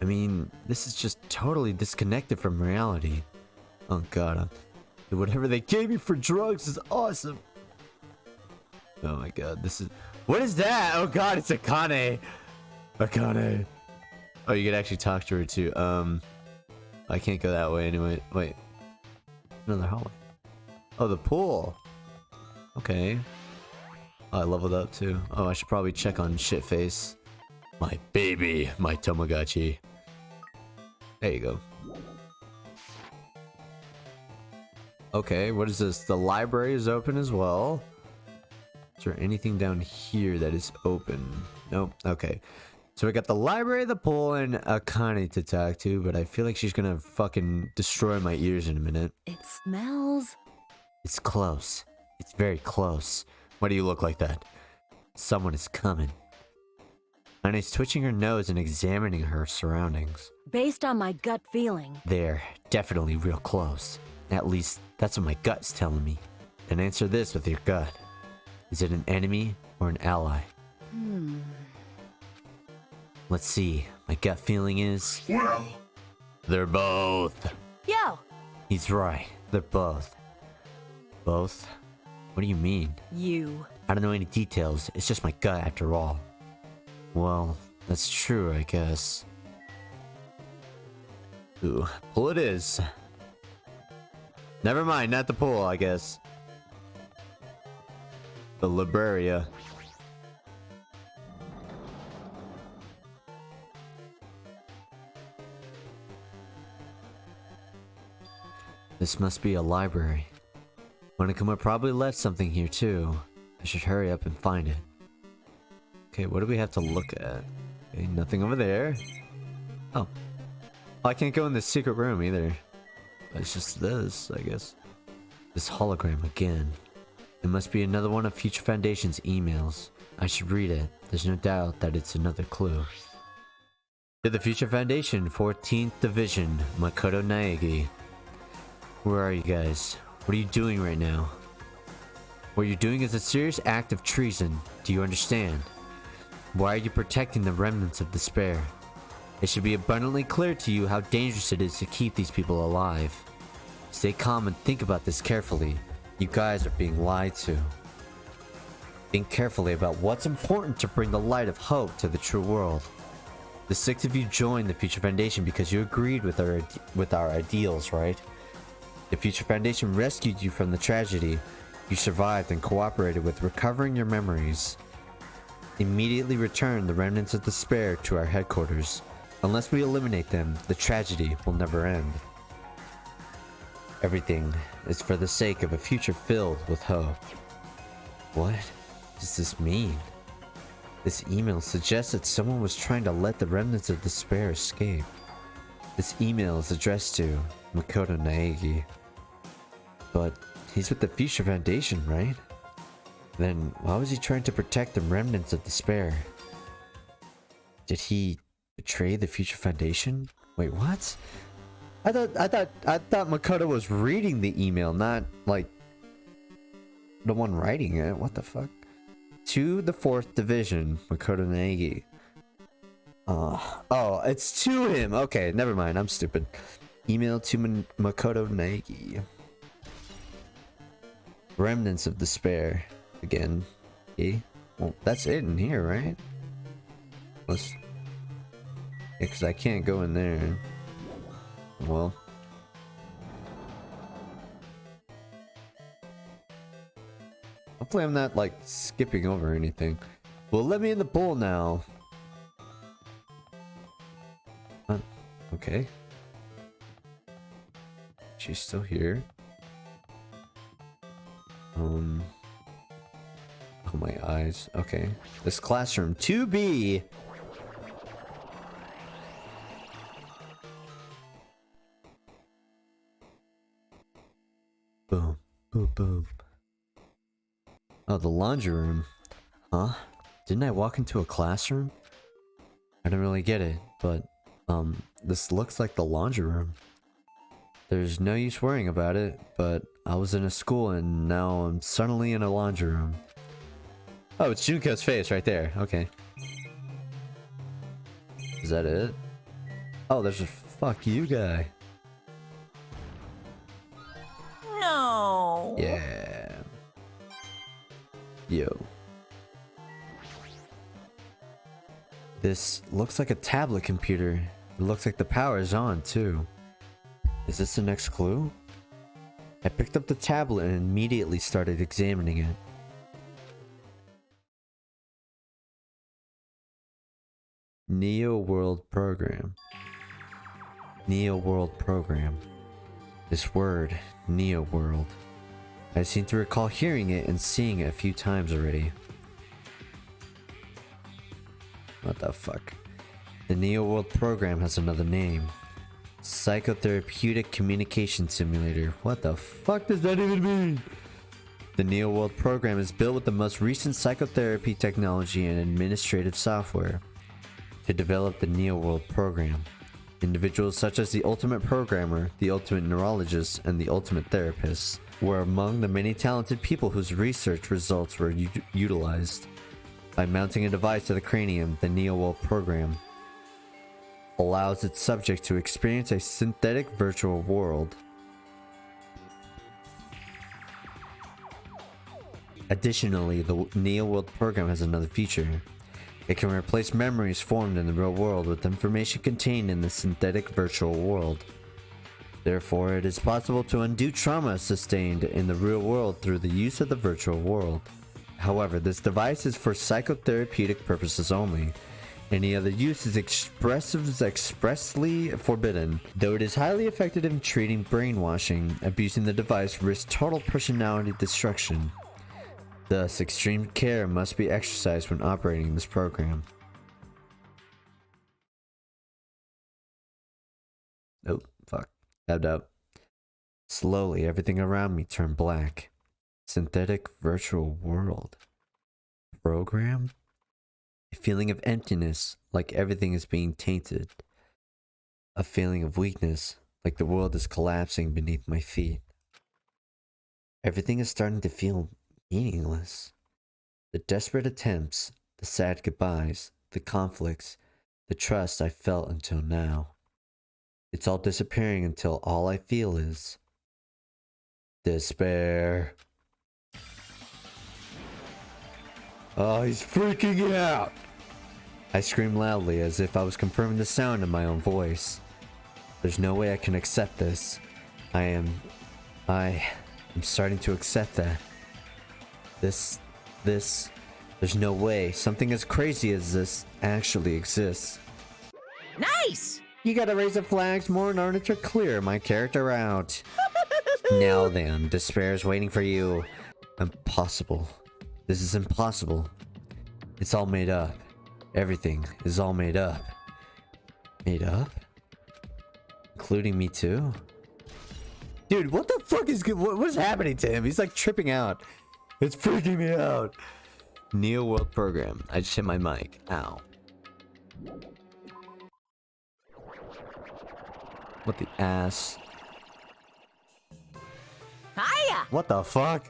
I mean, this is just totally disconnected from reality. Oh god. Whatever they gave me for drugs is awesome. Oh my god, this is... What is that? Oh god, it's Akane. Akane. Oh, you could actually talk to her too. I can't go that way anyway. Wait. Another hallway. Oh, the pool. Okay. Oh, I leveled up too. Oh, I should probably check on Shitface. My baby, my Tamagotchi. There you go. Okay, what is this? The library is open as well. Is there anything down here that is open? Nope. Okay. So we got the library, the pool, and Akane to talk to, but I feel like she's gonna fucking destroy my ears in a minute. It smells... It's close. It's very close. Why do you look like that? Someone is coming. Ane's twitching her nose and examining her surroundings. Based on my gut feeling. They're definitely real close. At least, that's what my gut's telling me. Then answer this with your gut. Is it an enemy or an ally? Let's see. My gut feeling is... Well... They're both. Yo! He's right. They're both. Both? What do you mean? You. I don't know any details. It's just my gut after all. Well, that's true, I guess. Ooh, pool it is. Never mind, not the pool, I guess. The Libraria. This must be a library. Monokuma probably left something here too. I should hurry up and find it. Okay, what do we have to look at? Okay, nothing over there. Oh. I can't go in this secret room either. It's just this, I guess. This hologram again. It must be another one of Future Foundation's emails. I should read it. There's no doubt that it's another clue. To the Future Foundation, 14th Division, Makoto Naegi. Where are you guys? What are you doing right now? What you're doing is a serious act of treason. Do you understand? Why are you protecting the remnants of despair? It should be abundantly clear to you how dangerous it is to keep these people alive. Stay calm and think about this carefully. You guys are being lied to. Think carefully about what's important to bring the light of hope to the true world. The 6 of you joined the Future Foundation because you agreed with our ideals, right? The Future Foundation rescued you from the tragedy. You survived and cooperated with recovering your memories. Immediately return the remnants of despair to our headquarters. Unless we eliminate them, the tragedy will never end. Everything is for the sake of a future filled with hope. What does this mean? This email suggests that someone was trying to let the remnants of despair escape. This email is addressed to Makoto Naegi. But he's with the Future Foundation, right? Then why was he trying to protect the remnants of despair? Did he betray the Future Foundation? Wait, what? I thought Makoto was reading the email, not like the one writing it. What the fuck? To the 4th Division, Makoto Naegi. Oh, it's to him. Okay, never mind. I'm stupid. Email to Makoto Naegi. Remnants of despair. Again. Okay. Well, that's it in here, right? Let's... Yeah, because I can't go in there. Well. Hopefully I'm not, like, skipping over anything. Well, let me in the pool now. Okay. She's still here. Oh, my eyes. Okay. This classroom 2B. Boom. Boom, boom. Oh, the laundry room. Huh? Didn't I walk into a classroom? I don't really get it, but, this looks like the laundry room. There's no use worrying about it, but I was in a school and now I'm suddenly in a laundry room. Oh, it's Junko's face right there. Okay. Is that it? Oh, there's a fuck you guy. No. Yeah. Yo. This looks like a tablet computer. It looks like the power is on too. Is this the next clue? I picked up the tablet and immediately started examining it. Neo World Program. Neo World Program. This word, Neo World. I seem to recall hearing it and seeing it a few times already. What the fuck? The Neo World Program has another name. Psychotherapeutic Communication Simulator. What the fuck does that even mean? The Neo World Program is built with the most recent psychotherapy technology and administrative software. To develop the Neo World Program, individuals such as the Ultimate Programmer, the Ultimate Neurologist, and the Ultimate Therapist were among the many talented people whose research results were utilized. By mounting a device to the cranium, the Neo World Program allows its subject to experience a synthetic virtual world. Additionally, the Neo World Program has another feature. It can replace memories formed in the real world with information contained in the synthetic virtual world. Therefore, it is possible to undo trauma sustained in the real world through the use of the virtual world. However, this device is for psychotherapeutic purposes only. Any other use is expressly forbidden. Though it is highly effective in treating brainwashing, abusing the device risks total personality destruction. Thus, extreme care must be exercised when operating this program. Oh, fuck. Tabbed out. Slowly, everything around me turned black. Synthetic virtual world. Program? A feeling of emptiness, like everything is being tainted. A feeling of weakness, like the world is collapsing beneath my feet. Everything is starting to feel meaningless. The desperate attempts, the sad goodbyes, the conflicts, the trust I felt until now. It's all disappearing until all I feel is Despair. Oh, he's freaking out. I screamed loudly as if I was confirming the sound in my own voice. There's no way I can accept this. I am starting to accept that. There's no way something as crazy as this actually exists. Nice! You gotta raise the flags more in order to clear my character out. Now then, despair is waiting for you. Impossible. This is impossible. It's all made up. Everything is all made up. Made up? Including me too? Dude, what the fuck is good? What's happening to him? He's like tripping out. It's freaking me out. Neo World Program. I just hit my mic. Ow. What the ass? Hiya! What the fuck?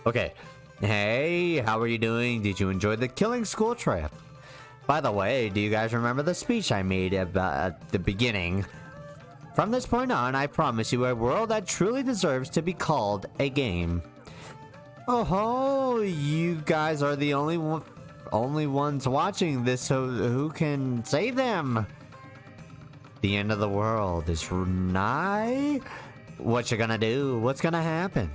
Okay. Hey, how are you doing? Did you enjoy the killing school trip? By the way, do you guys remember the speech I made at the beginning? From this point on, I promise you a world that truly deserves to be called a game. Oh, you guys are the only ones watching this, so who can save them? The end of the world is nigh. What you gonna do? What's gonna happen?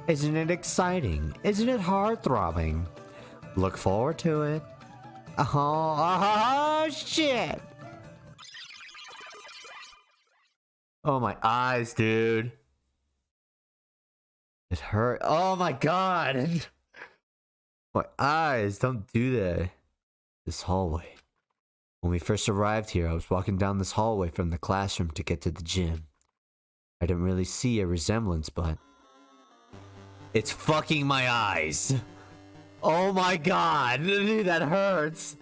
Isn't it exciting? Isn't it heart-throbbing? Look forward to it. Oh, shit! Oh, my eyes, dude. It hurt. Oh, my God. My eyes, don't do that. This hallway. When we first arrived here, I was walking down this hallway from the classroom to get to the gym. I didn't really see a resemblance, but it's fucking my eyes. Oh my god, dude, that hurts.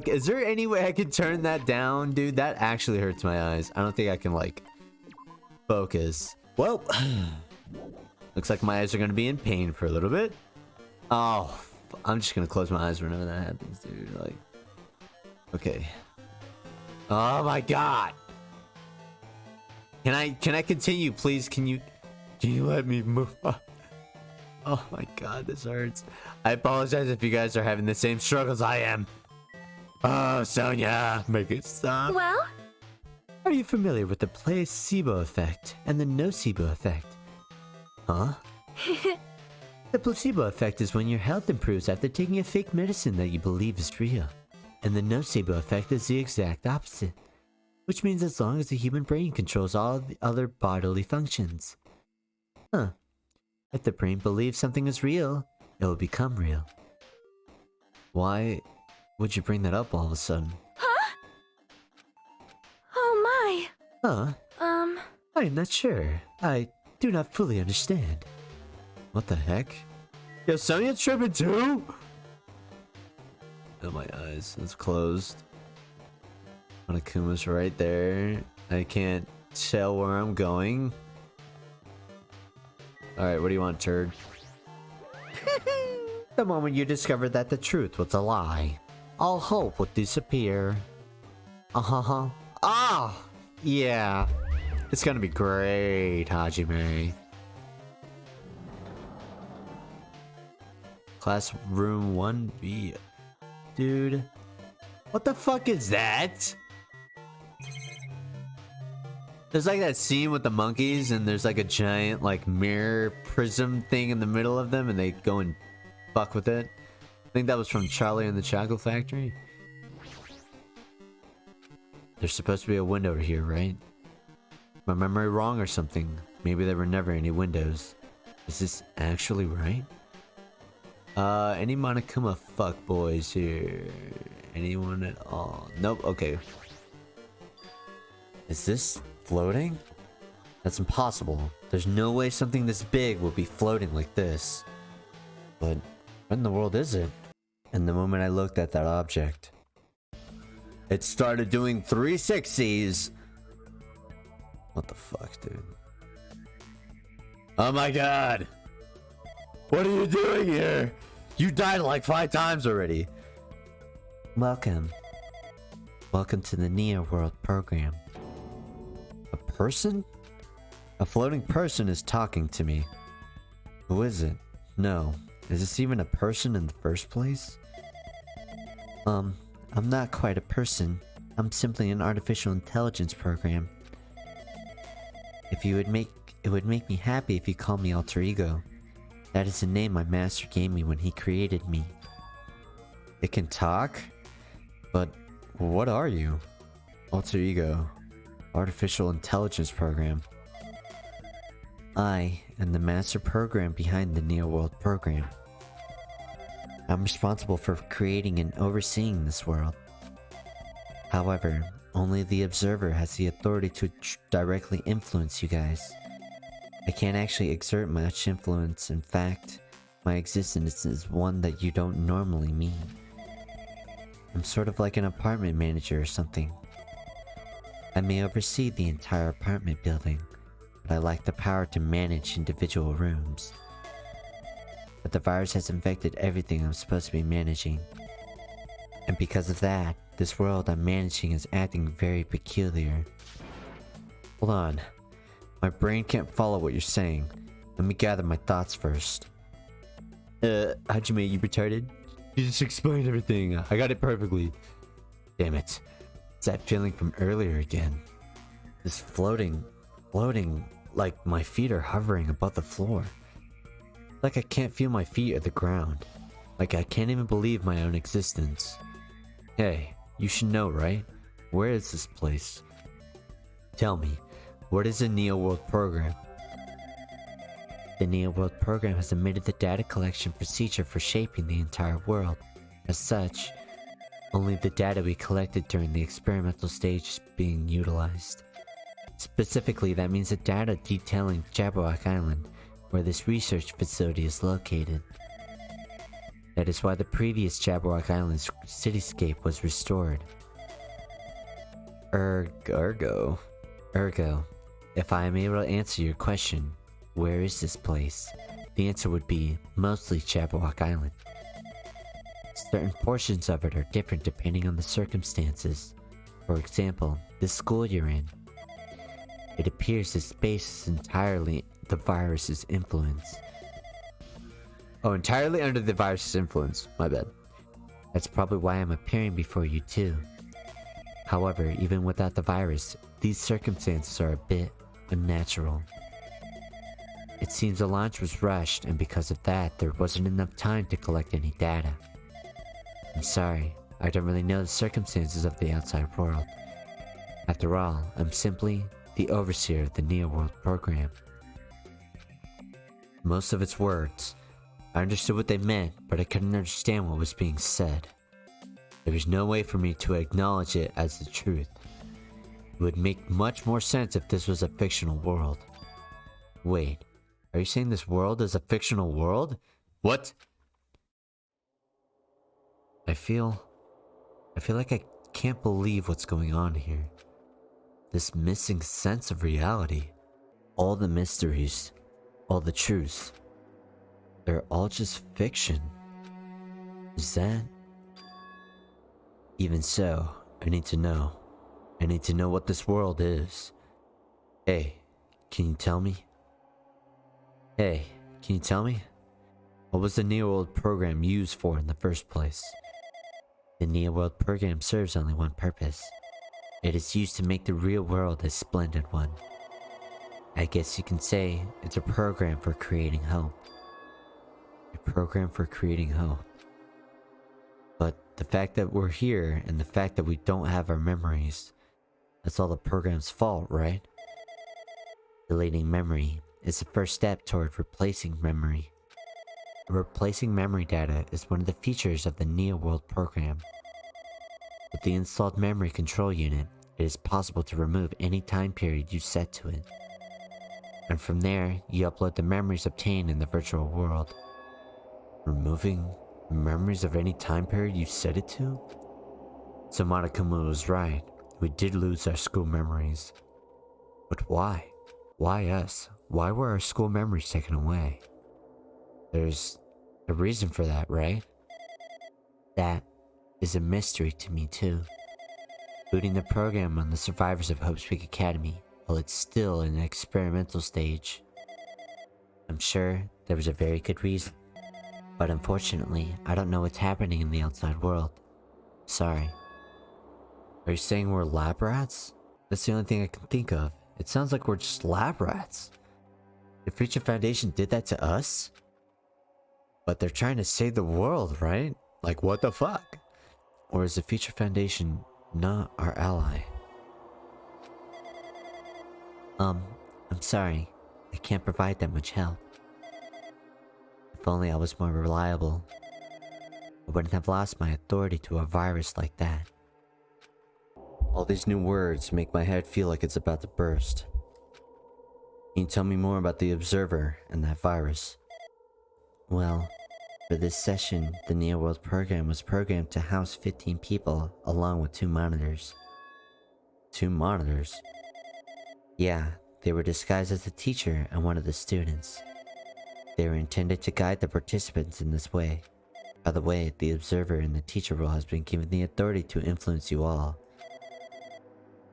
Is there any way I can turn that down? Dude, that actually hurts my eyes. I don't think I can, like, focus. Well, looks like my eyes are gonna be in pain for a little bit. Oh, I'm just gonna close my eyes whenever that happens, dude. Like, okay. Oh my god. Can I continue, please? Can you let me move on? Oh my god, this hurts. I apologize if you guys are having the same struggles I am. Oh, Sonia, make it stop. Well? Are you familiar with the placebo effect and the nocebo effect? Huh? The placebo effect is when your health improves after taking a fake medicine that you believe is real. And the nocebo effect is the exact opposite. Which means as long as the human brain controls all the other bodily functions. Huh. If the brain believes something is real, it will become real. Why would you bring that up all of a sudden? Huh? Oh my. Huh? I am not sure. I do not fully understand. What the heck? Yo, Sonia's tripping too? Oh, my eyes. It's closed. Monokuma's right there. I can't tell where I'm going. Alright, what do you want, turd? The moment you discovered that the truth was a lie, all hope would disappear. Uh-huh. Ah! Yeah. It's gonna be great, Hajime. Classroom 1B. Dude. What the fuck is that? There's like that scene with the monkeys and there's like a giant like mirror prism thing in the middle of them and they go and fuck with it. I think that was from Charlie and the Chocolate Factory. There's supposed to be a window here, right? My memory wrong or something? Maybe there were never any windows. Is this actually right? Any Monokuma fuckboys here? Anyone at all? Nope, okay. Is this floating? That's impossible. There's no way something this big would be floating like this. But what in the world is it? And the moment I looked at that object, it started doing 360s. What the fuck, dude? Oh my god! What are you doing here? You died like 5 times already. Welcome. Welcome to the Neo World program. A person? A floating person is talking to me. Who is it? No. Is this even a person in the first place? I'm not quite a person. I'm simply an artificial intelligence program. It would make me happy if you call me alter ego. That is the name my master gave me when he created me. It can talk? But what are you? Alter ego. Artificial intelligence program. I am the master program behind the Neo World program. I'm responsible for creating and overseeing this world. However, only the observer has the authority to directly influence you guys. I can't actually exert much influence. In fact, my existence is one that you don't normally meet. I'm sort of like an apartment manager or something. I may oversee the entire apartment building, but I lack the power to manage individual rooms. But the virus has infected everything I'm supposed to be managing. And because of that, this world I'm managing is acting very peculiar. Hold on. My brain can't follow what you're saying. Let me gather my thoughts first. Hajime, you retarded? You just explained everything. I got it perfectly. Damn it. It's that feeling from earlier again. This floating, like my feet are hovering above the floor. Like I can't feel my feet or the ground. Like I can't even believe my own existence. Hey, you should know, right? Where is this place? Tell me, what is the Neo World program? The Neo World program has omitted the data collection procedure for shaping the entire world. As such, only the data we collected during the experimental stage is being utilized. Specifically, that means the data detailing Jabberwock Island, where this research facility is located. That is why the previous Jabberwock Island's cityscape was restored. Ergo, if I am able to answer your question, where is this place? The answer would be mostly Jabberwock Island. Certain portions of it are different depending on the circumstances. For example, the school you're in. It appears this space is entirely the virus's influence. Oh, entirely under the virus's influence. My bad. That's probably why I'm appearing before you too. However, even without the virus, these circumstances are a bit unnatural. It seems the launch was rushed, and because of that, there wasn't enough time to collect any data. I'm sorry, I don't really know the circumstances of the outside world. After all, I'm simply the overseer of the Neo World program. Most of its words, I understood what they meant, but I couldn't understand what was being said. There was no way for me to acknowledge it as the truth. It would make much more sense if this was a fictional world. Wait, are you saying this world is a fictional world? What? I feel like I can't believe what's going on here. This missing sense of reality. All the mysteries, all the truths, they're all just fiction. Is that? Even so, I need to know. I need to know what this world is. Hey, can you tell me? Hey, can you tell me? What was the Neo World program used for in the first place? The Neo World program serves only one purpose. It is used to make the real world a splendid one. I guess you can say it's a program for creating hope. A program for creating hope. But the fact that we're here and the fact that we don't have our memories, that's all the program's fault, right? Deleting memory is the first step toward replacing memory. Replacing memory data is one of the features of the Neo World program. With the installed memory control unit, it is possible to remove any time period you set to it. And from there, you upload the memories obtained in the virtual world. Removing memories of any time period you set it to? So Monokuma was right. We did lose our school memories. But why? Why us? Why were our school memories taken away? There's a reason for that, right? That is a mystery to me too. booting the program on the survivors of Hope's Peak Academy while it's still in an experimental stage. I'm sure there was a very good reason, but unfortunately, I don't know what's happening in the outside world. Sorry. Are you saying we're lab rats? That's the only thing I can think of. It sounds like we're just lab rats. The Future Foundation did that to us? But they're trying to save the world, right? Like, what the fuck? Or is the Future Foundation not our ally? I'm sorry. I can't provide that much help. If only I was more reliable, I wouldn't have lost my authority to a virus like that. All these new words make my head feel like it's about to burst. Can you tell me more about the Observer and that virus? Well, for this session, the Neo World program was programmed to house 15 people along with 2 monitors. 2 monitors? Yeah, they were disguised as a teacher and one of the students. They were intended to guide the participants in this way. By the way, the Observer in the teacher role has been given the authority to influence you all.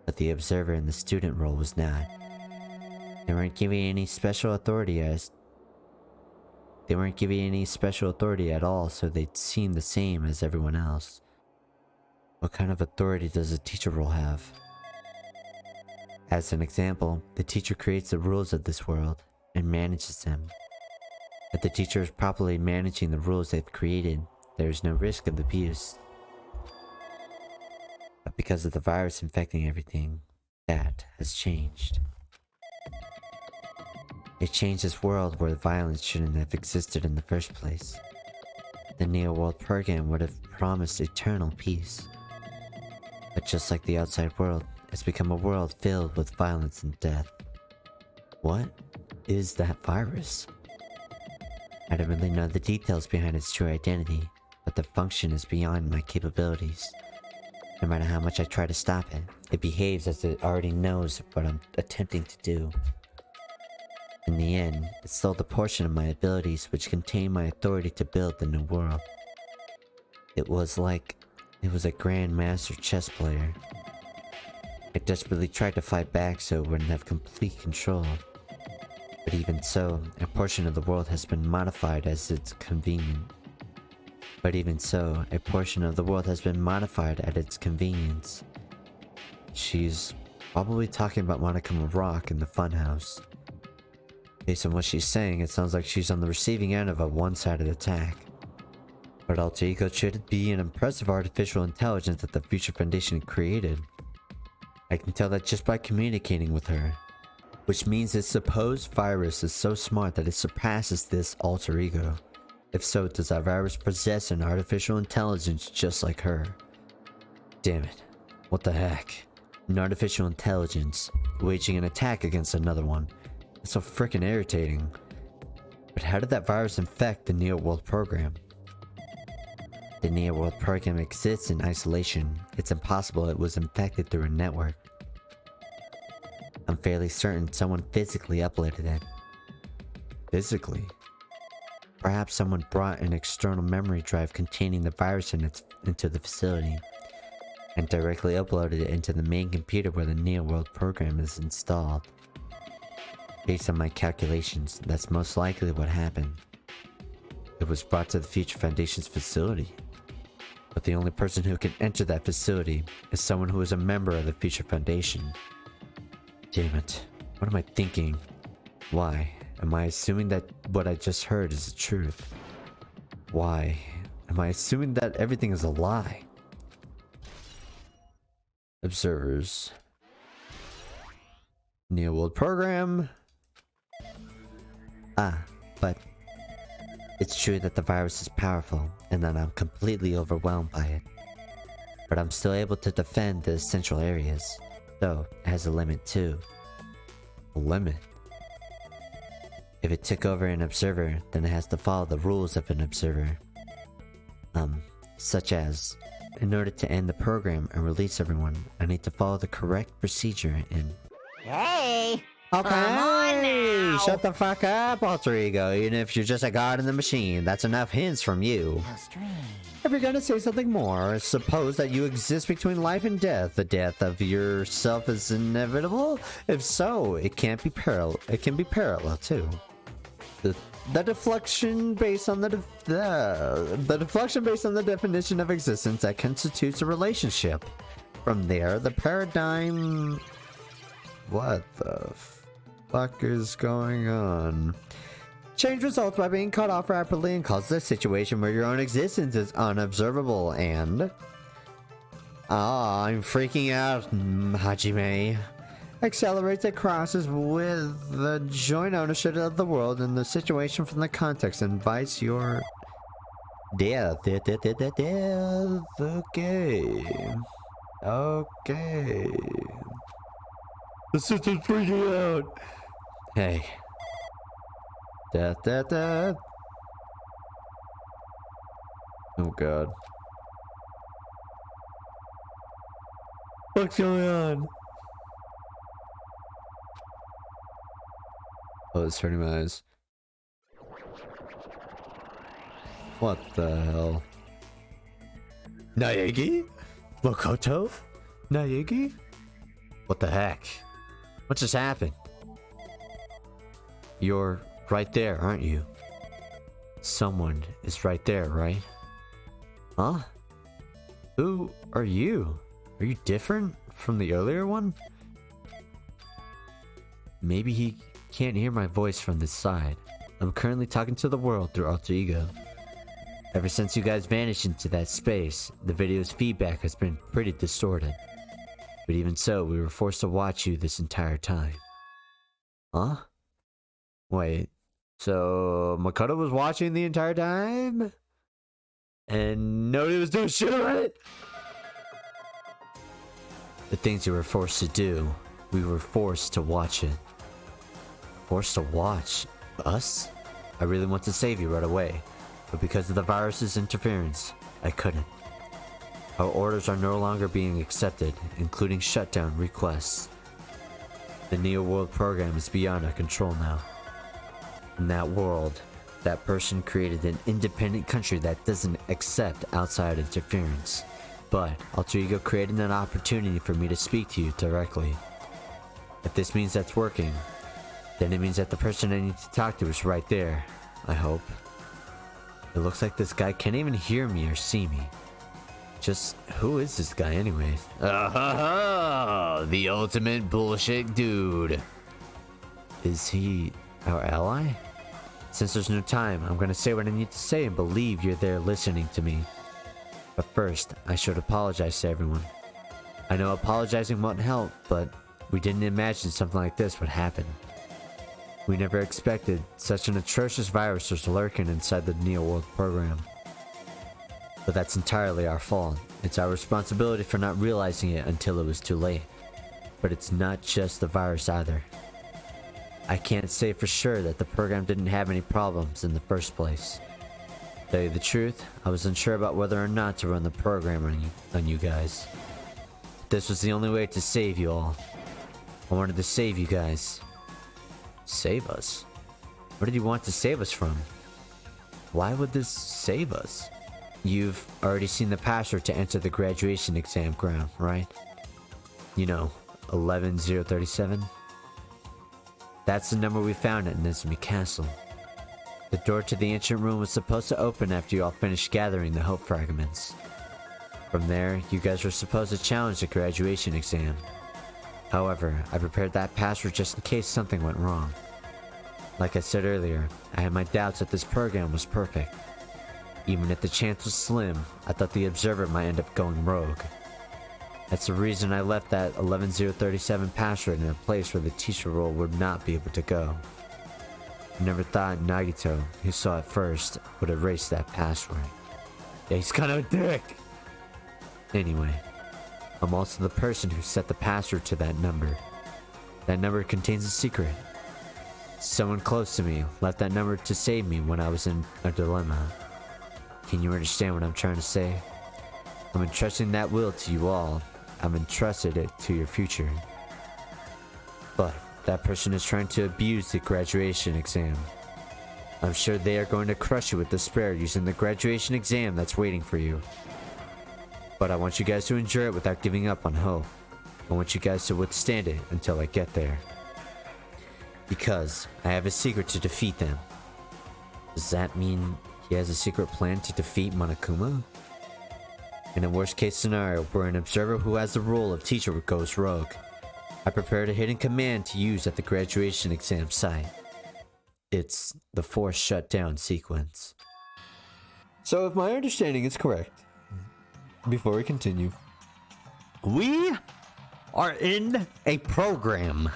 But the Observer in the student role was not. They weren't given any special authority at all, so they'd seem the same as everyone else. What kind of authority does a teacher role have? As an example, the teacher creates the rules of this world and manages them. If the teacher is properly managing the rules they've created, there is no risk of abuse. But because of the virus infecting everything, that has changed. It changed this world where violence shouldn't have existed in the first place. The Neo World program would have promised eternal peace. But just like the outside world, it's become a world filled with violence and death. What is that virus? I don't really know the details behind its true identity, but the function is beyond my capabilities. No matter how much I try to stop it, it behaves as it already knows what I'm attempting to do. In the end, it stole the portion of my abilities which contained my authority to build the new world. It was a Grand Master chess player. I desperately tried to fight back so it wouldn't have complete control. But even so, a portion of the world has been modified as it's convenient. At its convenience. She's probably talking about Monokuma Rock in the funhouse. Based on what she's saying, it sounds like she's on the receiving end of a one-sided attack. But Alter Ego should be an impressive artificial intelligence that the Future Foundation created. I can tell that just by communicating with her. Which means this supposed virus is so smart that it surpasses this Alter Ego. If so, does that virus possess an artificial intelligence just like her? Damn it. What the heck? An artificial intelligence waging an attack against another one. It's so freaking irritating. But how did that virus infect the Neo World program? The Neo World program exists in isolation. It's impossible it was infected through a network. I'm fairly certain someone physically uploaded it. Physically? Perhaps someone brought an external memory drive containing the virus into the facility and directly uploaded it into the main computer where the Neo World program is installed. Based on my calculations, that's most likely what happened. It was brought to the Future Foundation's facility. But the only person who can enter that facility is someone who is a member of the Future Foundation. Damn it. What am I thinking? Why? Am I assuming that what I just heard is the truth? Why? Am I assuming that everything is a lie? Observers. Neo World program. But it's true that the virus is powerful and that I'm completely overwhelmed by it. But I'm still able to defend the essential areas, though it has a limit too. A limit? If it took over an observer, then it has to follow the rules of an observer. Such as, in order to end the program and release everyone, I need to follow the correct procedure in... Hey! Okay, Come on now. shut the fuck up, alter ego. Even if you're just a god in the machine, that's enough hints from you. How strange. If you're gonna say something more, suppose that you exist between life and death. The death of yourself is inevitable. If so, it can't be parallel. It can be parallel too. The deflection based on the deflection based on the definition of existence that constitutes a relationship. From there, the paradigm. What the fuck is going on? Change results by being cut off rapidly and causes a situation where your own existence is unobservable and... I'm freaking out, Hajime. Accelerates and crosses with the joint ownership of the world and the situation from the context invites your... Death. Okay. Okay. The system's freaking out. Hey. Death. Oh god. What's going on? Oh, it's hurting my eyes. What the hell? Naegi? Makoto? Naegi? What the heck? What just happened? You're right there, aren't you? Someone is right there, right? Huh? Who are you? Are you different from the earlier one? Maybe he can't hear my voice from this side. I'm currently talking to the world through alter ego. Ever since you guys vanished into that space, the video's feedback has been pretty distorted. But even so, we were forced to watch you this entire time. Huh? Wait, so Makoto was watching the entire time? And nobody was doing shit about it? The things you were forced to do, we were forced to watch it. Forced to watch? Us? I really want to save you right away, but because of the virus's interference, I couldn't. Our orders are no longer being accepted, including shutdown requests. The Neo World program is beyond our control now. In that world, that person created an independent country that doesn't accept outside interference. But Alter Ego created an opportunity for me to speak to you directly. If this means that's working, then it means that the person I need to talk to is right there, I hope. It looks like this guy can't even hear me or see me. Just, who is this guy anyways? The ultimate bullshit dude. Is he our ally? Since there's no time, I'm gonna say what I need to say and believe you're there listening to me. But first, I should apologize to everyone. I know apologizing won't help, but we didn't imagine something like this would happen. We never expected such an atrocious virus was lurking inside the Neo World program. But that's entirely our fault. It's our responsibility for not realizing it until it was too late. But it's not just the virus either. I can't say for sure that the program didn't have any problems in the first place. To tell you the truth, I was unsure about whether or not to run the program on you guys. This was the only way to save you all. I wanted to save you guys. Save us? What did you want to save us from? Why would this save us? You've already seen the password to enter the graduation exam ground, right? You know, 11037? That's the number we found at Nezumi Castle. The door to the ancient room was supposed to open after you all finished gathering the hope fragments. From there, you guys were supposed to challenge the graduation exam. However, I prepared that password just in case something went wrong. Like I said earlier, I had my doubts that this program was perfect. Even if the chance was slim, I thought the observer might end up going rogue. That's the reason I left that 11037 password in a place where the teacher role would not be able to go. I never thought Nagito, who saw it first, would erase that password. Yeah, he's kind of a dick! Anyway, I'm also the person who set the password to that number. That number contains a secret. Someone close to me left that number to save me when I was in a dilemma. Can you understand what I'm trying to say? I'm entrusting that will to you all. I'm entrusted it to your future. But that person is trying to abuse the graduation exam. I'm sure they are going to crush you with despair using the graduation exam that's waiting for you. But I want you guys to endure it without giving up on hope. I want you guys to withstand it until I get there. Because I have a secret to defeat them. Does that mean he has a secret plan to defeat Monokuma? In a worst case scenario where an observer who has the role of teacher goes rogue, I prepared a hidden command to use at the graduation exam site. It's the forced shutdown sequence. So if my understanding is correct, before we continue, we are in a program.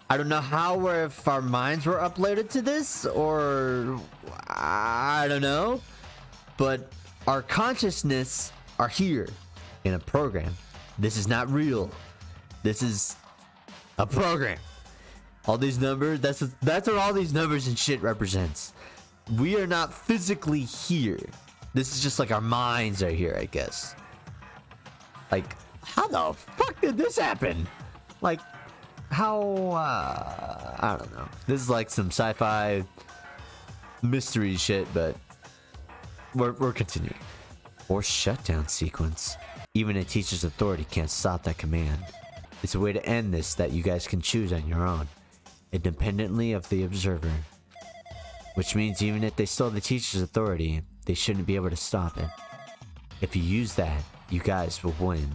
I don't know how or if our minds were uploaded to this, or I don't know, but our consciousness are here in a program. This is not real. This is a program. All these numbers, that's what all these numbers and shit represents. We are not physically here. This is just like our minds are here, I guess. Like, how the fuck did this happen? Like, how, I don't know. This is like some sci-fi mystery shit, but we're continuing. Or shutdown sequence. Even a teacher's authority can't stop that command. It's a way to end this that you guys can choose on your own, independently of the observer. Which means even if they stole the teacher's authority, they shouldn't be able to stop it. If you use that, you guys will win.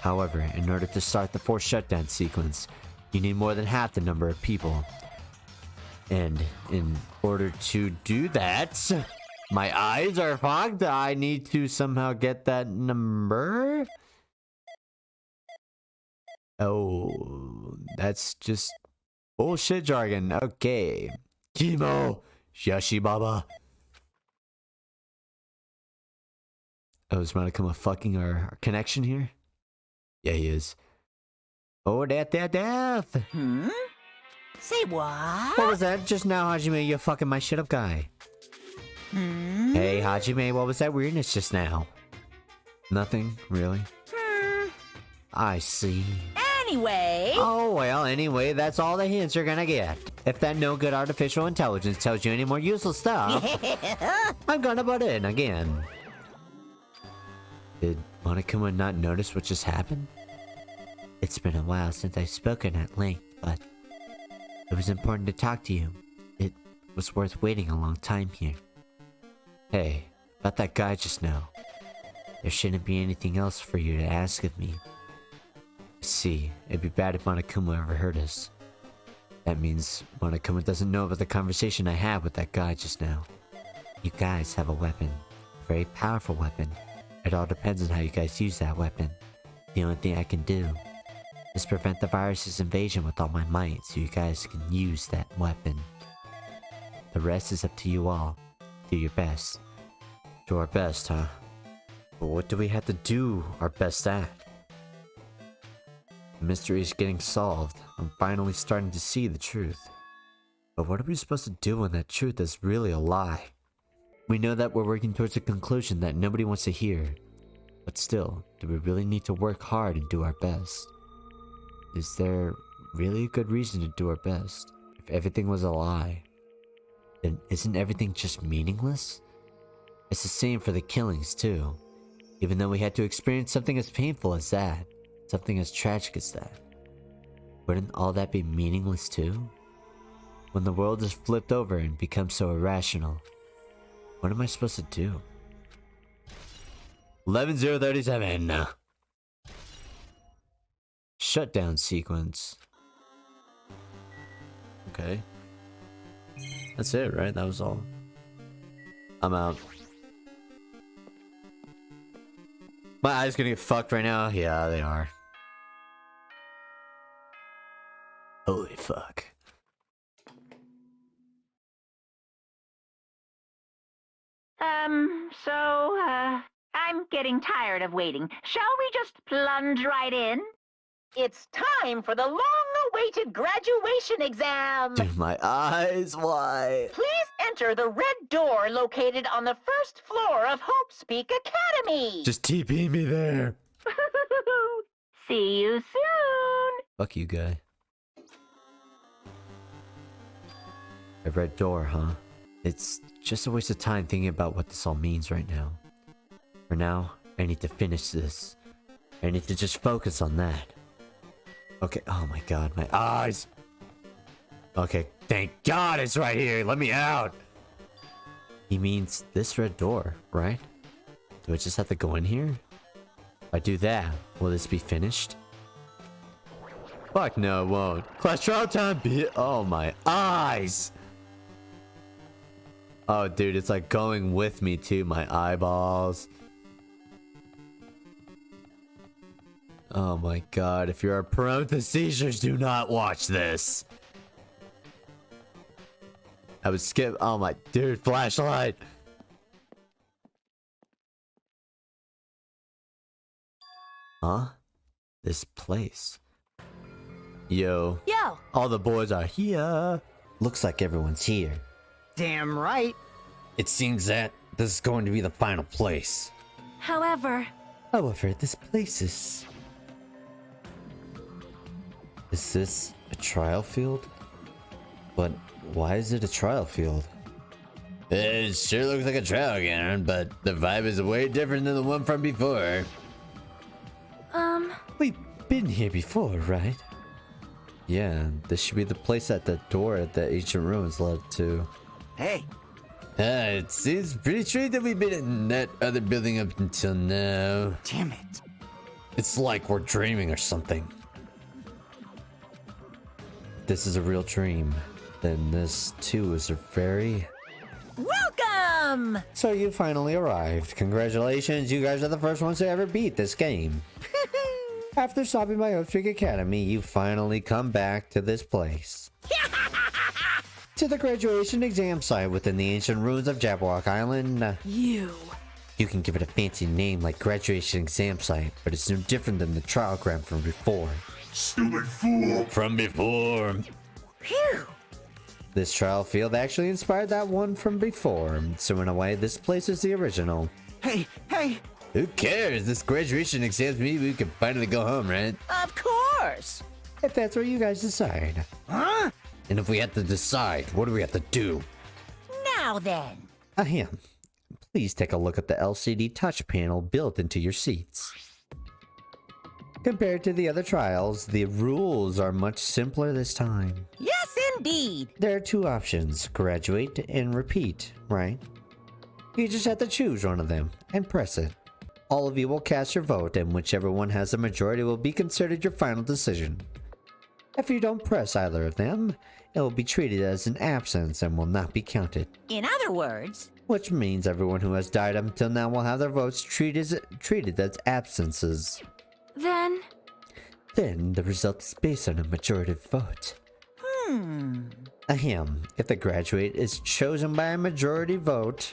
However, in order to start the forced shutdown sequence, you need more than half the number of people. And in order to do that, my eyes are fogged. I need to somehow get that number. Oh, that's just bullshit jargon. Okay. Kimo Yashi Baba. Oh, is Monokuma fucking our connection here? Yeah, he is. Oh, death. Hmm? Say what? What was that just now, Hajime? You fucking my shit up guy. Hmm? Hey, Hajime, what was that weirdness just now? Nothing, really? I see. Anyway. Oh, well, anyway, that's all the hints you're gonna get. If that no good artificial intelligence tells you any more useless stuff, I'm gonna butt in again. Did Monokuma not notice what just happened? It's been a while since I've spoken at length, but it was important to talk to you. It was worth waiting a long time here. Hey, about that guy just now. There shouldn't be anything else for you to ask of me. See, it'd be bad if Monokuma ever heard us. That means Monokuma doesn't know about the conversation I had with that guy just now. You guys have a weapon. A very powerful weapon. It all depends on how you guys use that weapon. The only thing I can do is prevent the virus's invasion with all my might so you guys can use that weapon. The rest is up to you all. Do your best. Do our best, huh? But what do we have to do our best at? The mystery is getting solved. I'm finally starting to see the truth. But what are we supposed to do when that truth is really a lie? We know that we're working towards a conclusion that nobody wants to hear. But still, do we really need to work hard and do our best? Is there really a good reason to do our best? If everything was a lie, then isn't everything just meaningless? It's the same for the killings too. Even though we had to experience something as painful as that, something as tragic as that, wouldn't all that be meaningless too? When the world is flipped over and becomes so irrational, what am I supposed to do? 11037. Shutdown sequence. Okay. That's it, right? That was all. I'm out. My eyes gonna get fucked right now? Yeah, they are. Holy fuck. I'm getting tired of waiting. Shall we just plunge right in? It's time for the long-awaited graduation exam. Dude, my eyes, why? Please enter the red door located on the first floor of Hope Speak Academy. Just TP me there. See you soon. Fuck you, guy. A red door, huh? It's just a waste of time thinking about what this all means right now. For now, I need to finish this. I need to just focus on that. Okay, oh my god, my eyes! Okay, thank god it's right here, let me out! He means this red door, right? Do I just have to go in here? If I do that, will this be finished? Fuck no, it won't. Class trial time, oh my eyes! Oh dude, it's like going with me too, my eyeballs. Oh my god, if you're prone to seizures, do not watch this. I would skip, oh my, dude, flashlight. Huh? This place. Yo. Yo! All the boys are here. Looks like everyone's here. Damn right. It seems that this is going to be the final place. However, This place is... Is this a trial field? But why is it a trial field? It sure looks like a trial again, but the vibe is way different than the one from before. We've been here before, right? Yeah, this should be the place that the door at the ancient ruins led to. Hey, It seems pretty strange that we've been in that other building up until now. damn it. It's like we're dreaming or something. If this is a real dream, then this too is a very... welcome! So you finally arrived. Congratulations, you guys are the first ones to ever beat this game. After stopping by Hope Street Academy, you finally come back to this place. To the graduation exam site within the ancient ruins of Jabberwock Island. You. You can give it a fancy name like graduation exam site, but it's no different than the trial ground from before. Stupid fool! From before. Phew! This trial field actually inspired that one from before, so in a way, this place is the original. Hey, Who cares? This graduation exams mean we can finally go home, right? Of course! If that's what you guys decide. huh? And if we have to decide, what do we have to do? Now then. Ahem. Please take a look at the LCD touch panel built into your seats. Compared to the other trials, the rules are much simpler this time. Yes, indeed! There are two options, graduate and repeat, right? You just have to choose one of them and press it. All of you will cast your vote, and whichever one has the majority will be considered your final decision. If you don't press either of them, it will be treated as an absence and will not be counted. In other words, Which means everyone who has died up until now will have their votes treated as absences. then... Then the result is based on a majority vote. Ahem. If the graduate is chosen by a majority vote,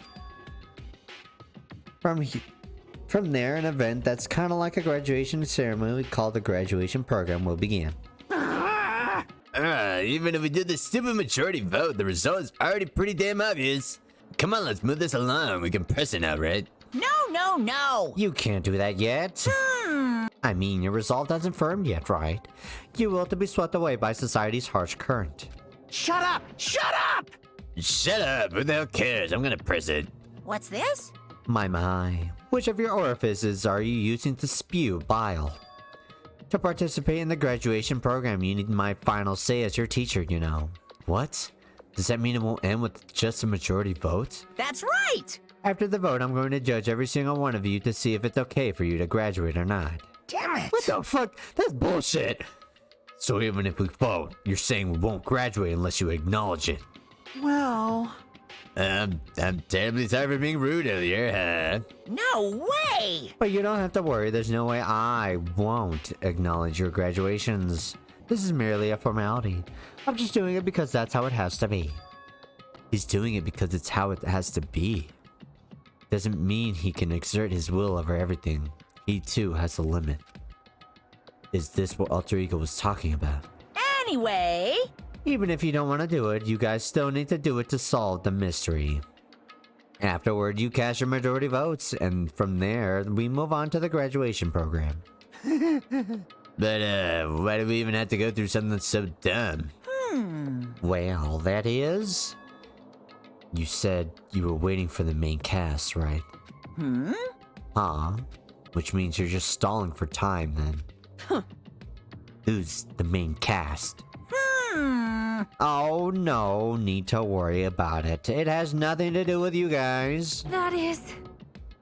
from there, an event that's kind of like a graduation ceremony called the graduation program will begin. Even if we did the stupid majority vote, the result is already pretty damn obvious. Come on, let's move this along. We can press it now, right? No! You can't do that yet. I mean, your resolve hasn't firmed yet, right? You will to be swept away by society's harsh current. Shut up! Shut up! Shut up! Who the hell cares? I'm gonna press it. What's this? My. Which of your orifices are you using to spew bile? To participate in the graduation program, you need my final say as your teacher, you know. What? Does that mean it won't end with just a majority vote? That's right! After the vote, I'm going to judge every single one of you to see if it's okay for you to graduate or not. Damn it! What the fuck? That's bullshit! So even if we vote, you're saying we won't graduate unless you acknowledge it. Well... I'm terribly sorry for being rude earlier, huh? No way! But you don't have to worry, there's no way I won't acknowledge your graduations. This is merely a formality. I'm just doing it because that's how it has to be. He's doing it because it's how it has to be. Doesn't mean he can exert his will over everything. He too has a limit. Is this what Alter Ego was talking about? Anyway... Even if you don't want to do it, you guys still need to do it to solve the mystery. Afterward, you cast your majority votes, and from there, we move on to the graduation program. But, why do we even have to go through something that's so dumb? Well, that is... You said you were waiting for the main cast, right? Which means you're just stalling for time then. Who's the main cast? Oh, no need to worry about it. It has nothing to do with you guys. That is...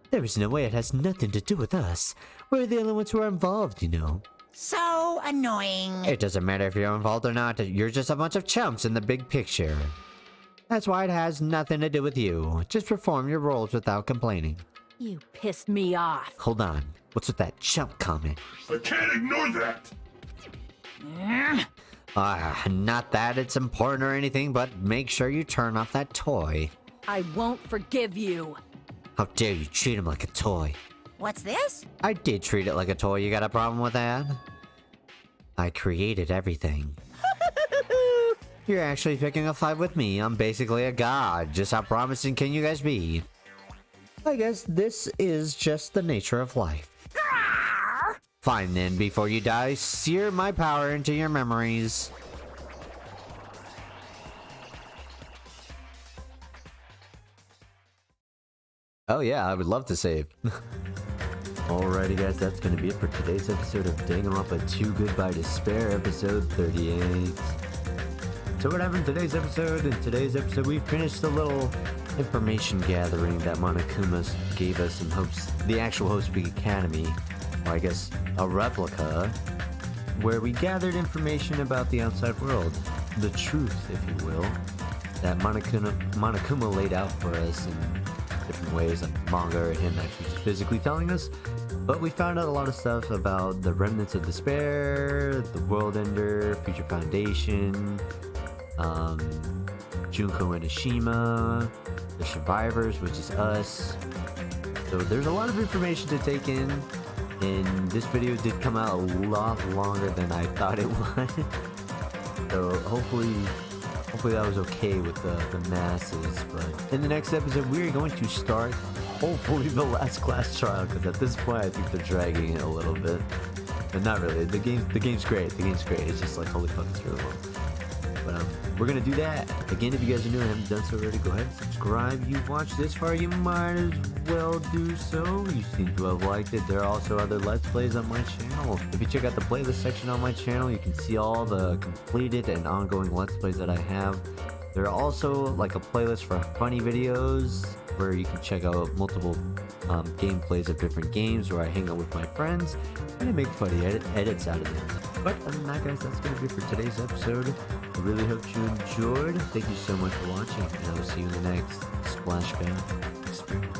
There is no way it has nothing to do with us. We're the only ones who are involved, you know. So annoying. It doesn't matter if you're involved or not. You're just a bunch of chumps in the big picture. That's why it has nothing to do with you. Just perform your roles without complaining. You pissed me off. Hold on. What's with that chump comment? I can't ignore that. Not that it's important or anything, but make sure you turn off that toy. I won't forgive you. How dare you treat him like a toy? What's this? I did treat it like a toy. You got a problem with that? I created everything. You're actually picking a fight with me. I'm basically a god. Just how promising can you guys be? I guess this is just the nature of life. Fine then, before you die, sear my power into your memories. Oh yeah, I would love to save. Alrighty guys, that's going to be it for today's episode of Danganronpa 2 Goodbye Despair, episode 38. So what happened in today's episode? In today's episode, we finished the little information gathering that Monokuma gave us in the actual Hope's Academy, or I guess a replica, where we gathered information about the outside world, the truth, if you will, that Monokuma laid out for us in different ways, like manga or him actually just physically telling us. But we found out a lot of stuff about the remnants of despair, the world ender, future foundation, Junko and Ashima, the survivors, which is us. So there's a lot of information to take in, and this video did come out a lot longer than I thought it would. So hopefully that was okay with the masses. But in the next episode, we're going to start hopefully the last class trial, because at this point I think they're dragging it a little bit. But not really. The game's great. The game's great. It's just like, holy fuck, it's really long. But we're gonna do that. Again, if you guys are new and haven't done so already, go ahead and subscribe. You watched this far, you might as well do so. You seem to have liked it. There are also other Let's Plays on my channel. If you check out the playlist section on my channel, you can see all the completed and ongoing Let's Plays that I have. There are also like a playlist for funny videos where you can check out multiple gameplays of different games where I hang out with my friends and I make funny edits out of them. But other than that, guys, that's going to be it for today's episode. I really hope you enjoyed. Thank you so much for watching, and I will see you in the next Splashback experience.